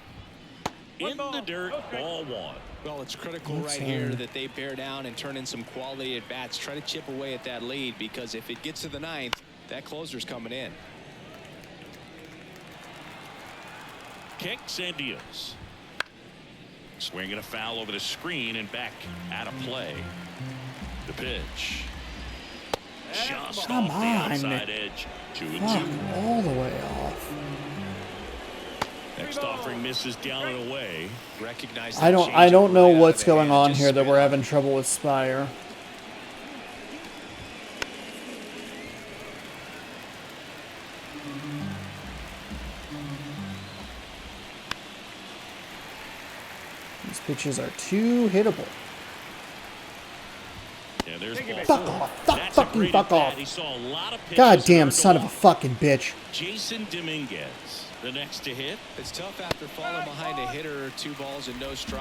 In the dirt, ball 1. Well, it's critical That's, right here that they bear down and turn in some quality at bats. Try to chip away at that lead, because if it gets to the 9th, that closer's coming in. Kicks and deals. Swinging a foul over the screen and back out of play. The pitch. Just Come off the on. outside edge. 2-2. Fuck, all the way off. Next offering misses down and away. Recognize I that don't know change what's right out of going the on hand. here that Just we're having trouble with Spire. These pitches are too hittable. Yeah, there's ball Fuck 4. off. That's a great Fuck at-bat. off. He saw a lot of pitches Goddamn turned son of a off. fucking bitch. Jason Dominguez, the next to hit. It's tough after falling behind a hitter, 2 balls and no strike.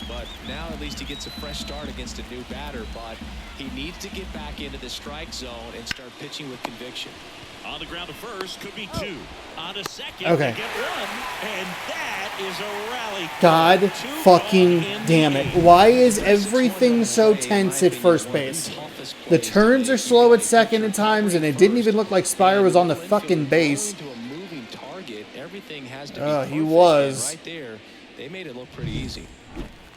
But now at least he gets a fresh start against a new batter, but he needs to get back into the strike zone and start pitching with conviction. On the ground to first, could be 2. On to second, Okay. to get 1, and that is a rally. God 2 fucking in the damn it. game. Why is everything so tense at first base? The turns are slow at second at times, and it didn't even look like Spire was on the fucking base. Going to a moving target, everything has to be He perfect, and was. right there, they made it look pretty easy.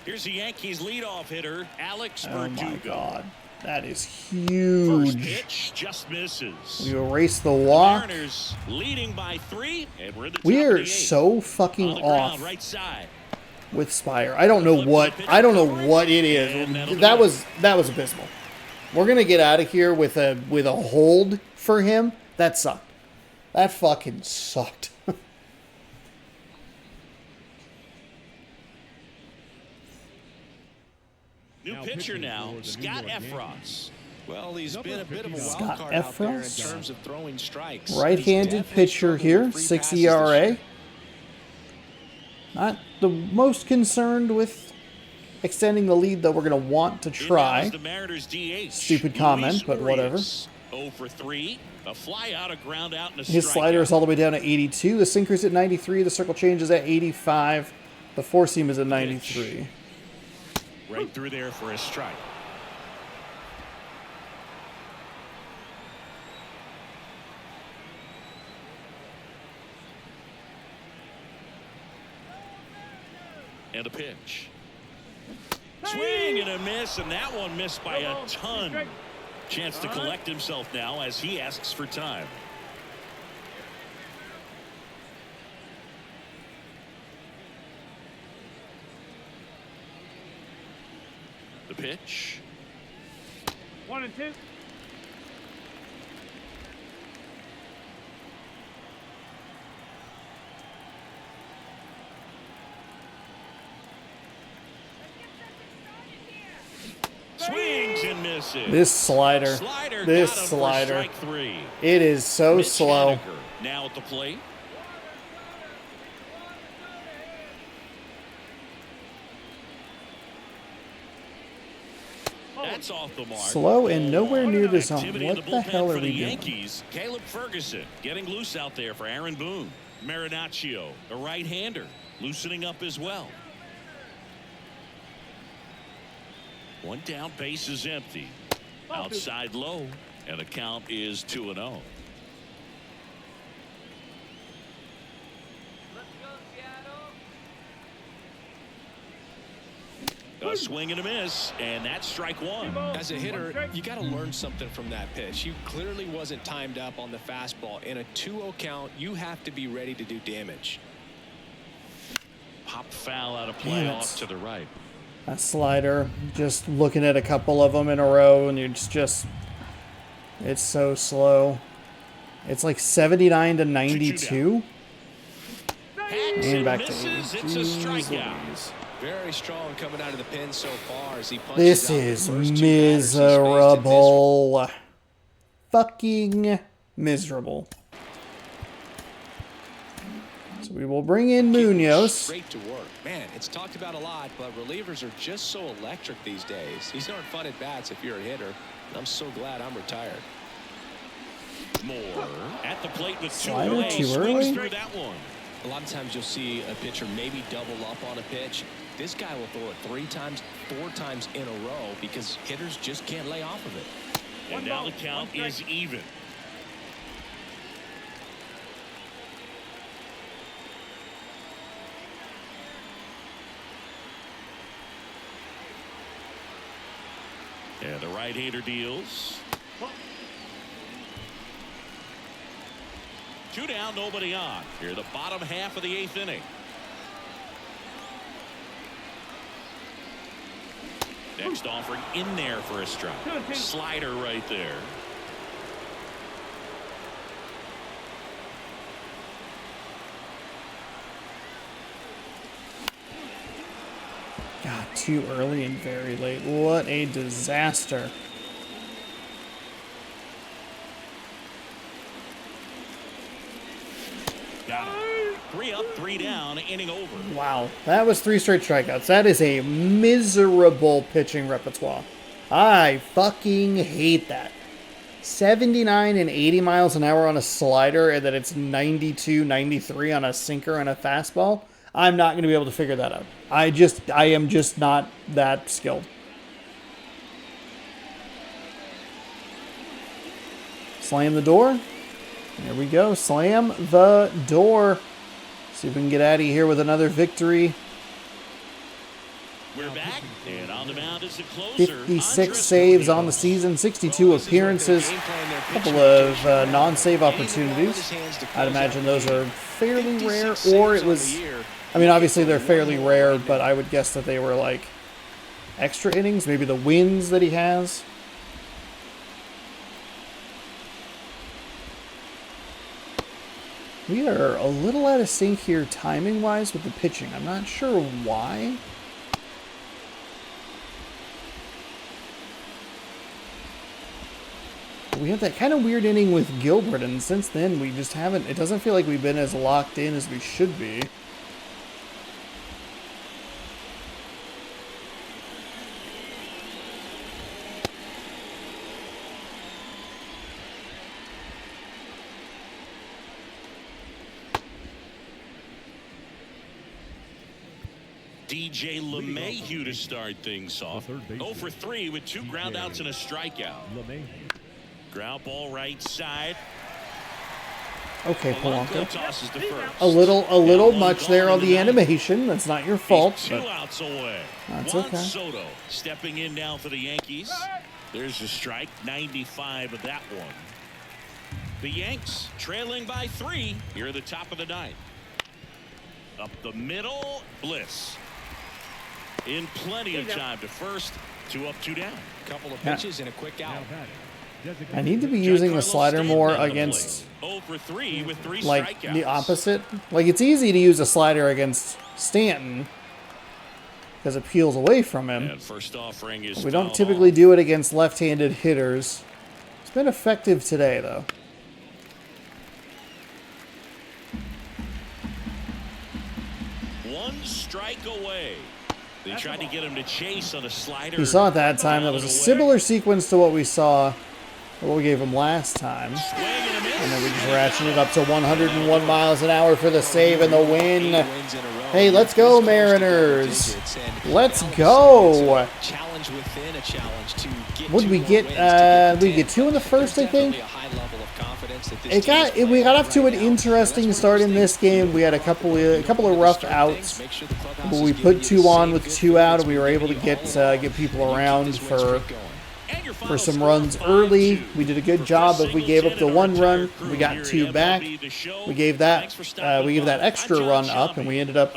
Here's the Yankees leadoff hitter, Alex Oh my Verdugo. god. That is First huge. pitch just misses. We erase the walk. Mariners leading by 3, and we're in the top We of are the 8th. so fucking On the ground, off right side. with Spire. I don't know what it is. That was abysmal. We're gonna get out of here with a hold for him. That sucked. That fucking sucked. New pitcher now, Scott Efros. Well, he's been a bit of a wild Scott card out there in Efros. terms of throwing strikes. Right-handed He's definitely pitcher struggled here, with free 6 passes this ERA. year. Not the most concerned with extending the lead that we're going to want to try. The Mariners DH. Stupid comment, but whatever. 0 for 3. A fly out, a ground out, and a His slider is all the way down at 82. The sinker's at 93. The circle change is at 85. The four seam is at 93. Right through there for a strike. And a pitch. Swing and a miss, and that one missed by a ton. Chance to collect himself now as he asks for time. The pitch. 1-2. Swings and misses. This slider. This got him for slider. strike 3. It is so Mitch slow. Haniger now at the plate. That's off the mark. Slow and nowhere near the zone. Activity in What the the bullpen hell are for the we doing? Yankees. Caleb Ferguson getting loose out there for Aaron Boone. Marinaccio, a right-hander, loosening up as well. One down, base is empty. Outside low, and the count is 2-0. A swing and a miss, and that's strike 1. As a hitter, you got to learn something from that pitch. You clearly wasn't timed up on the fastball. In a 2-0 count, you have to be ready to do damage. Pop foul out of play Damn it. off to the right. A slider. Just looking at a couple of them in a row, and it's just, it's so slow. It's like 79 to 92. And back to 80. Misses. It's a Jeez strikeout. Louise. Very strong coming out of the pen so far as he punches This out the is first two batters he's faced in miserable. Fucking miserable. So we will bring in Munoz. Straight to work. Man, it's talked about a lot, but relievers are just so electric these days. These aren't fun at bats if you're a hitter, and I'm so glad I'm retired. Moore at the plate with 2 Slider away. too Swings early? through that one. A lot of times you'll see a pitcher maybe double up on a pitch. This guy will throw it 3 times, 4 times in a row because hitters just can't lay off of it. And now the count is even. And the right-hander deals. 2 down, nobody on. Here, the bottom half of the 8th inning. Next offering in there for a strike. Slider right there. God, too early and very late. What a disaster. Got it. 3 up, 3 down, inning over. Wow, that was 3 straight strikeouts. That is a miserable pitching repertoire. I fucking hate that. 79 and 80 miles an hour on a slider, and then it's 92, 93 on a sinker and a fastball. I'm not going to be able to figure that out. I am just not that skilled. Slam the door. There we go. Slam the door. See if we can get out of here with another victory. We're back, and on the mound is the closer. 56 saves on the season, 62 appearances, a couple of non-save opportunities. I'd imagine those are fairly rare, or it was, I mean, obviously they're fairly rare, but I would guess that they were like extra innings, maybe the wins that he has. We are a little out of sync here timing-wise with the pitching. I'm not sure why. We have that kind of weird inning with Gilbert, and since then we just haven't, it doesn't feel like we've been as locked in as we should be. DJ LeMahieu to start things off. 0 for 3 with 2 groundouts and a strikeout. Ground ball right side. Okay, Polanco. Tosses to first. A little much there on the animation. That's not your fault. He's 2 outs away. That's Juan okay. Soto stepping in now for the Yankees. There's a strike, 95 of that one. The Yanks trailing by 3 here at the top of the 9th. Up the middle, Bliss. In plenty of time to first, 2 up, 2 down. Couple of pitches and a quick out. I need to be using the slider more against 0 for 3 with 3 like strikeouts. the opposite. Like it's easy to use a slider against Stanton because it peels away from him. And first offering is We don't typically do it against left-handed hitters. It's been effective today though. One strike away. They tried to get him to chase on a slider. You saw it that time. That was a similar sequence to what we saw, or what we gave him last time. And then we just ratcheted it up to 101 miles an hour for the save and the win. Hey, let's go, Mariners. Let's go. What did we get? We get 2 in the first, I think. We got off to an interesting start in this game. We had a couple of rough outs, but we put 2 on with 2 out, and we were able to get people around for some runs early. We did a good job. If we gave up the 1 run, we got 2 back. We gave that extra run up, and we ended up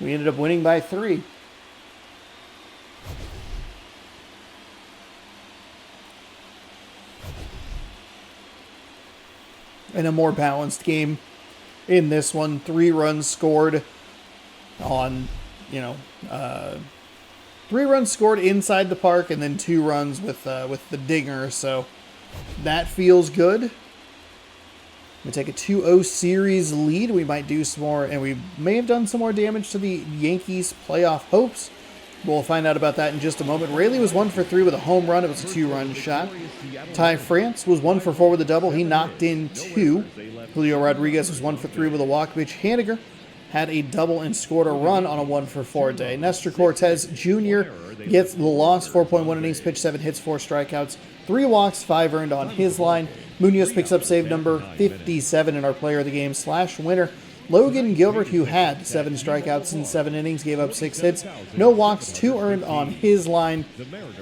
winning by 3. In a more balanced game in this one. 3 runs scored on, 3 runs scored inside the park, and then 2 runs with the dinger. So that feels good. We take a 2-0 series lead. We might do some more, and we may have done some more damage to the Yankees' playoff hopes. We'll find out about that in just a moment. Rayleigh was 1 for 3 with a home run. It was a 2-run shot. Ty France was 1 for 4 with a double. He knocked in 2. Julio Rodriguez was 1 for 3 with a walk. Mitch Haniger had a double and scored a run on a 1 for 4 day. Nestor Cortez Jr. gets the loss. 4.1 innings pitched, 7 hits, 4 strikeouts, 3 walks, 5 earned on his line. Munoz picks up save number 57 in our player of the game / winner. Logan Gilbert, who had 7 strikeouts in 7 innings, gave up 6 hits, no walks, 2 earned on his line,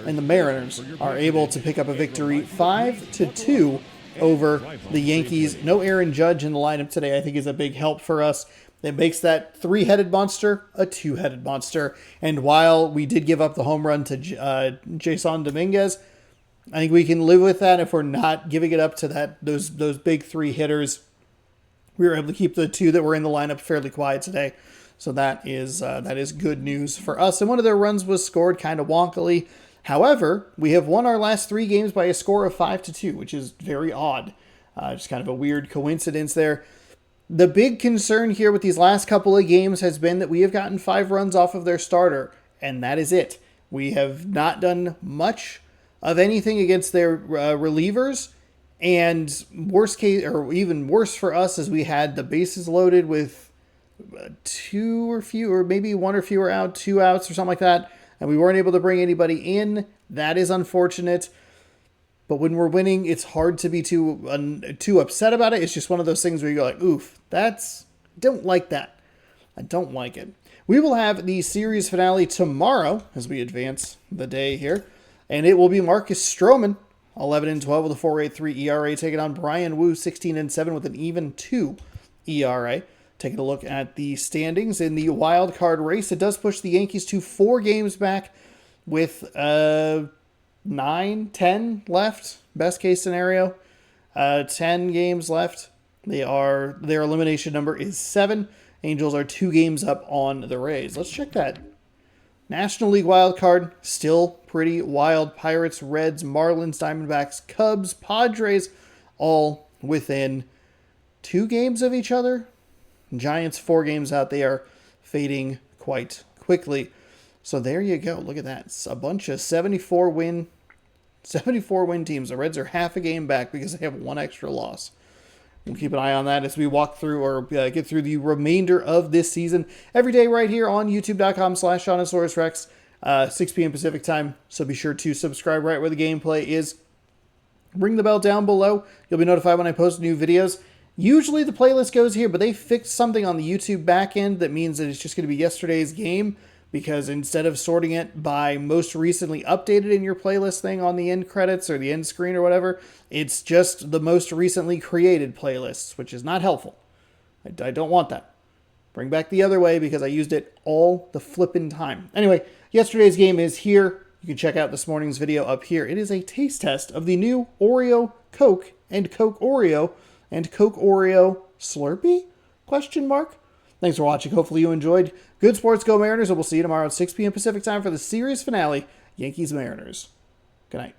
and the Mariners are able to pick up a victory 5-2 over the Yankees. No Aaron Judge in the lineup today, I think, is a big help for us. It makes that 3-headed monster a 2-headed monster. And while we did give up the home run to Jason Dominguez, I think we can live with that if we're not giving it up to those big 3 hitters. We were able to keep the 2 that were in the lineup fairly quiet today. So that is good news for us. And one of their runs was scored kind of wonkily. However, we have won our last 3 games by a score of 5-2, which is very odd. Just kind of a weird coincidence there. The big concern here with these last couple of games has been that we have gotten 5 runs off of their starter, and that is it. We have not done much of anything against their relievers. And worst case, or even worse for us, is we had the bases loaded with 2 or fewer, maybe 1 or fewer out, 2 outs or something like that, and we weren't able to bring anybody in. That is unfortunate. But when we're winning, it's hard to be too upset about it. It's just one of those things where you go like, oof, don't like that. I don't like it. We will have the series finale tomorrow as we advance the day here. And it will be Marcus Stroman, 11-12 with a 4.83 ERA, taking on Brian Wu, 16-7 with an even 2 ERA. Taking a look at the standings in the wild card race, it does push the Yankees to 4 games back with 9, 10 left. Best case scenario, 10 games left. Their elimination number is 7. Angels are 2 games up on the Rays. Let's check that. National League wild card, still pretty wild. Pirates, Reds, Marlins, Diamondbacks, Cubs, Padres, all within 2 games of each other. Giants 4 games out. They are fading quite quickly. So there you go. Look at that. It's a bunch of 74 win teams. The Reds are half a game back because they have 1 extra loss. We'll keep an eye on that as we walk through or get through the remainder of this season every day right here on youtube.com/ShaunosaurusRex, 6 p.m. Pacific time. So be sure to subscribe right where the gameplay is. Ring the bell down below. You'll be notified when I post new videos. Usually the playlist goes here, but they fixed something on the YouTube backend that means that it's just going to be yesterday's game, because instead of sorting it by most recently updated in your playlist thing on the end credits or the end screen or whatever, it's just the most recently created playlists, which is not helpful. I don't want that. Bring back the other way because I used it all the flippin' time. Anyway, yesterday's game is here. You can check out this morning's video up here. It is a taste test of the new Oreo Coke and Coke Oreo and Coke Oreo Slurpee? Question mark. Thanks for watching. Hopefully you enjoyed. Good sports, go Mariners, and we'll see you tomorrow at 6 p.m. Pacific time for the series finale, Yankees-Mariners. Good night.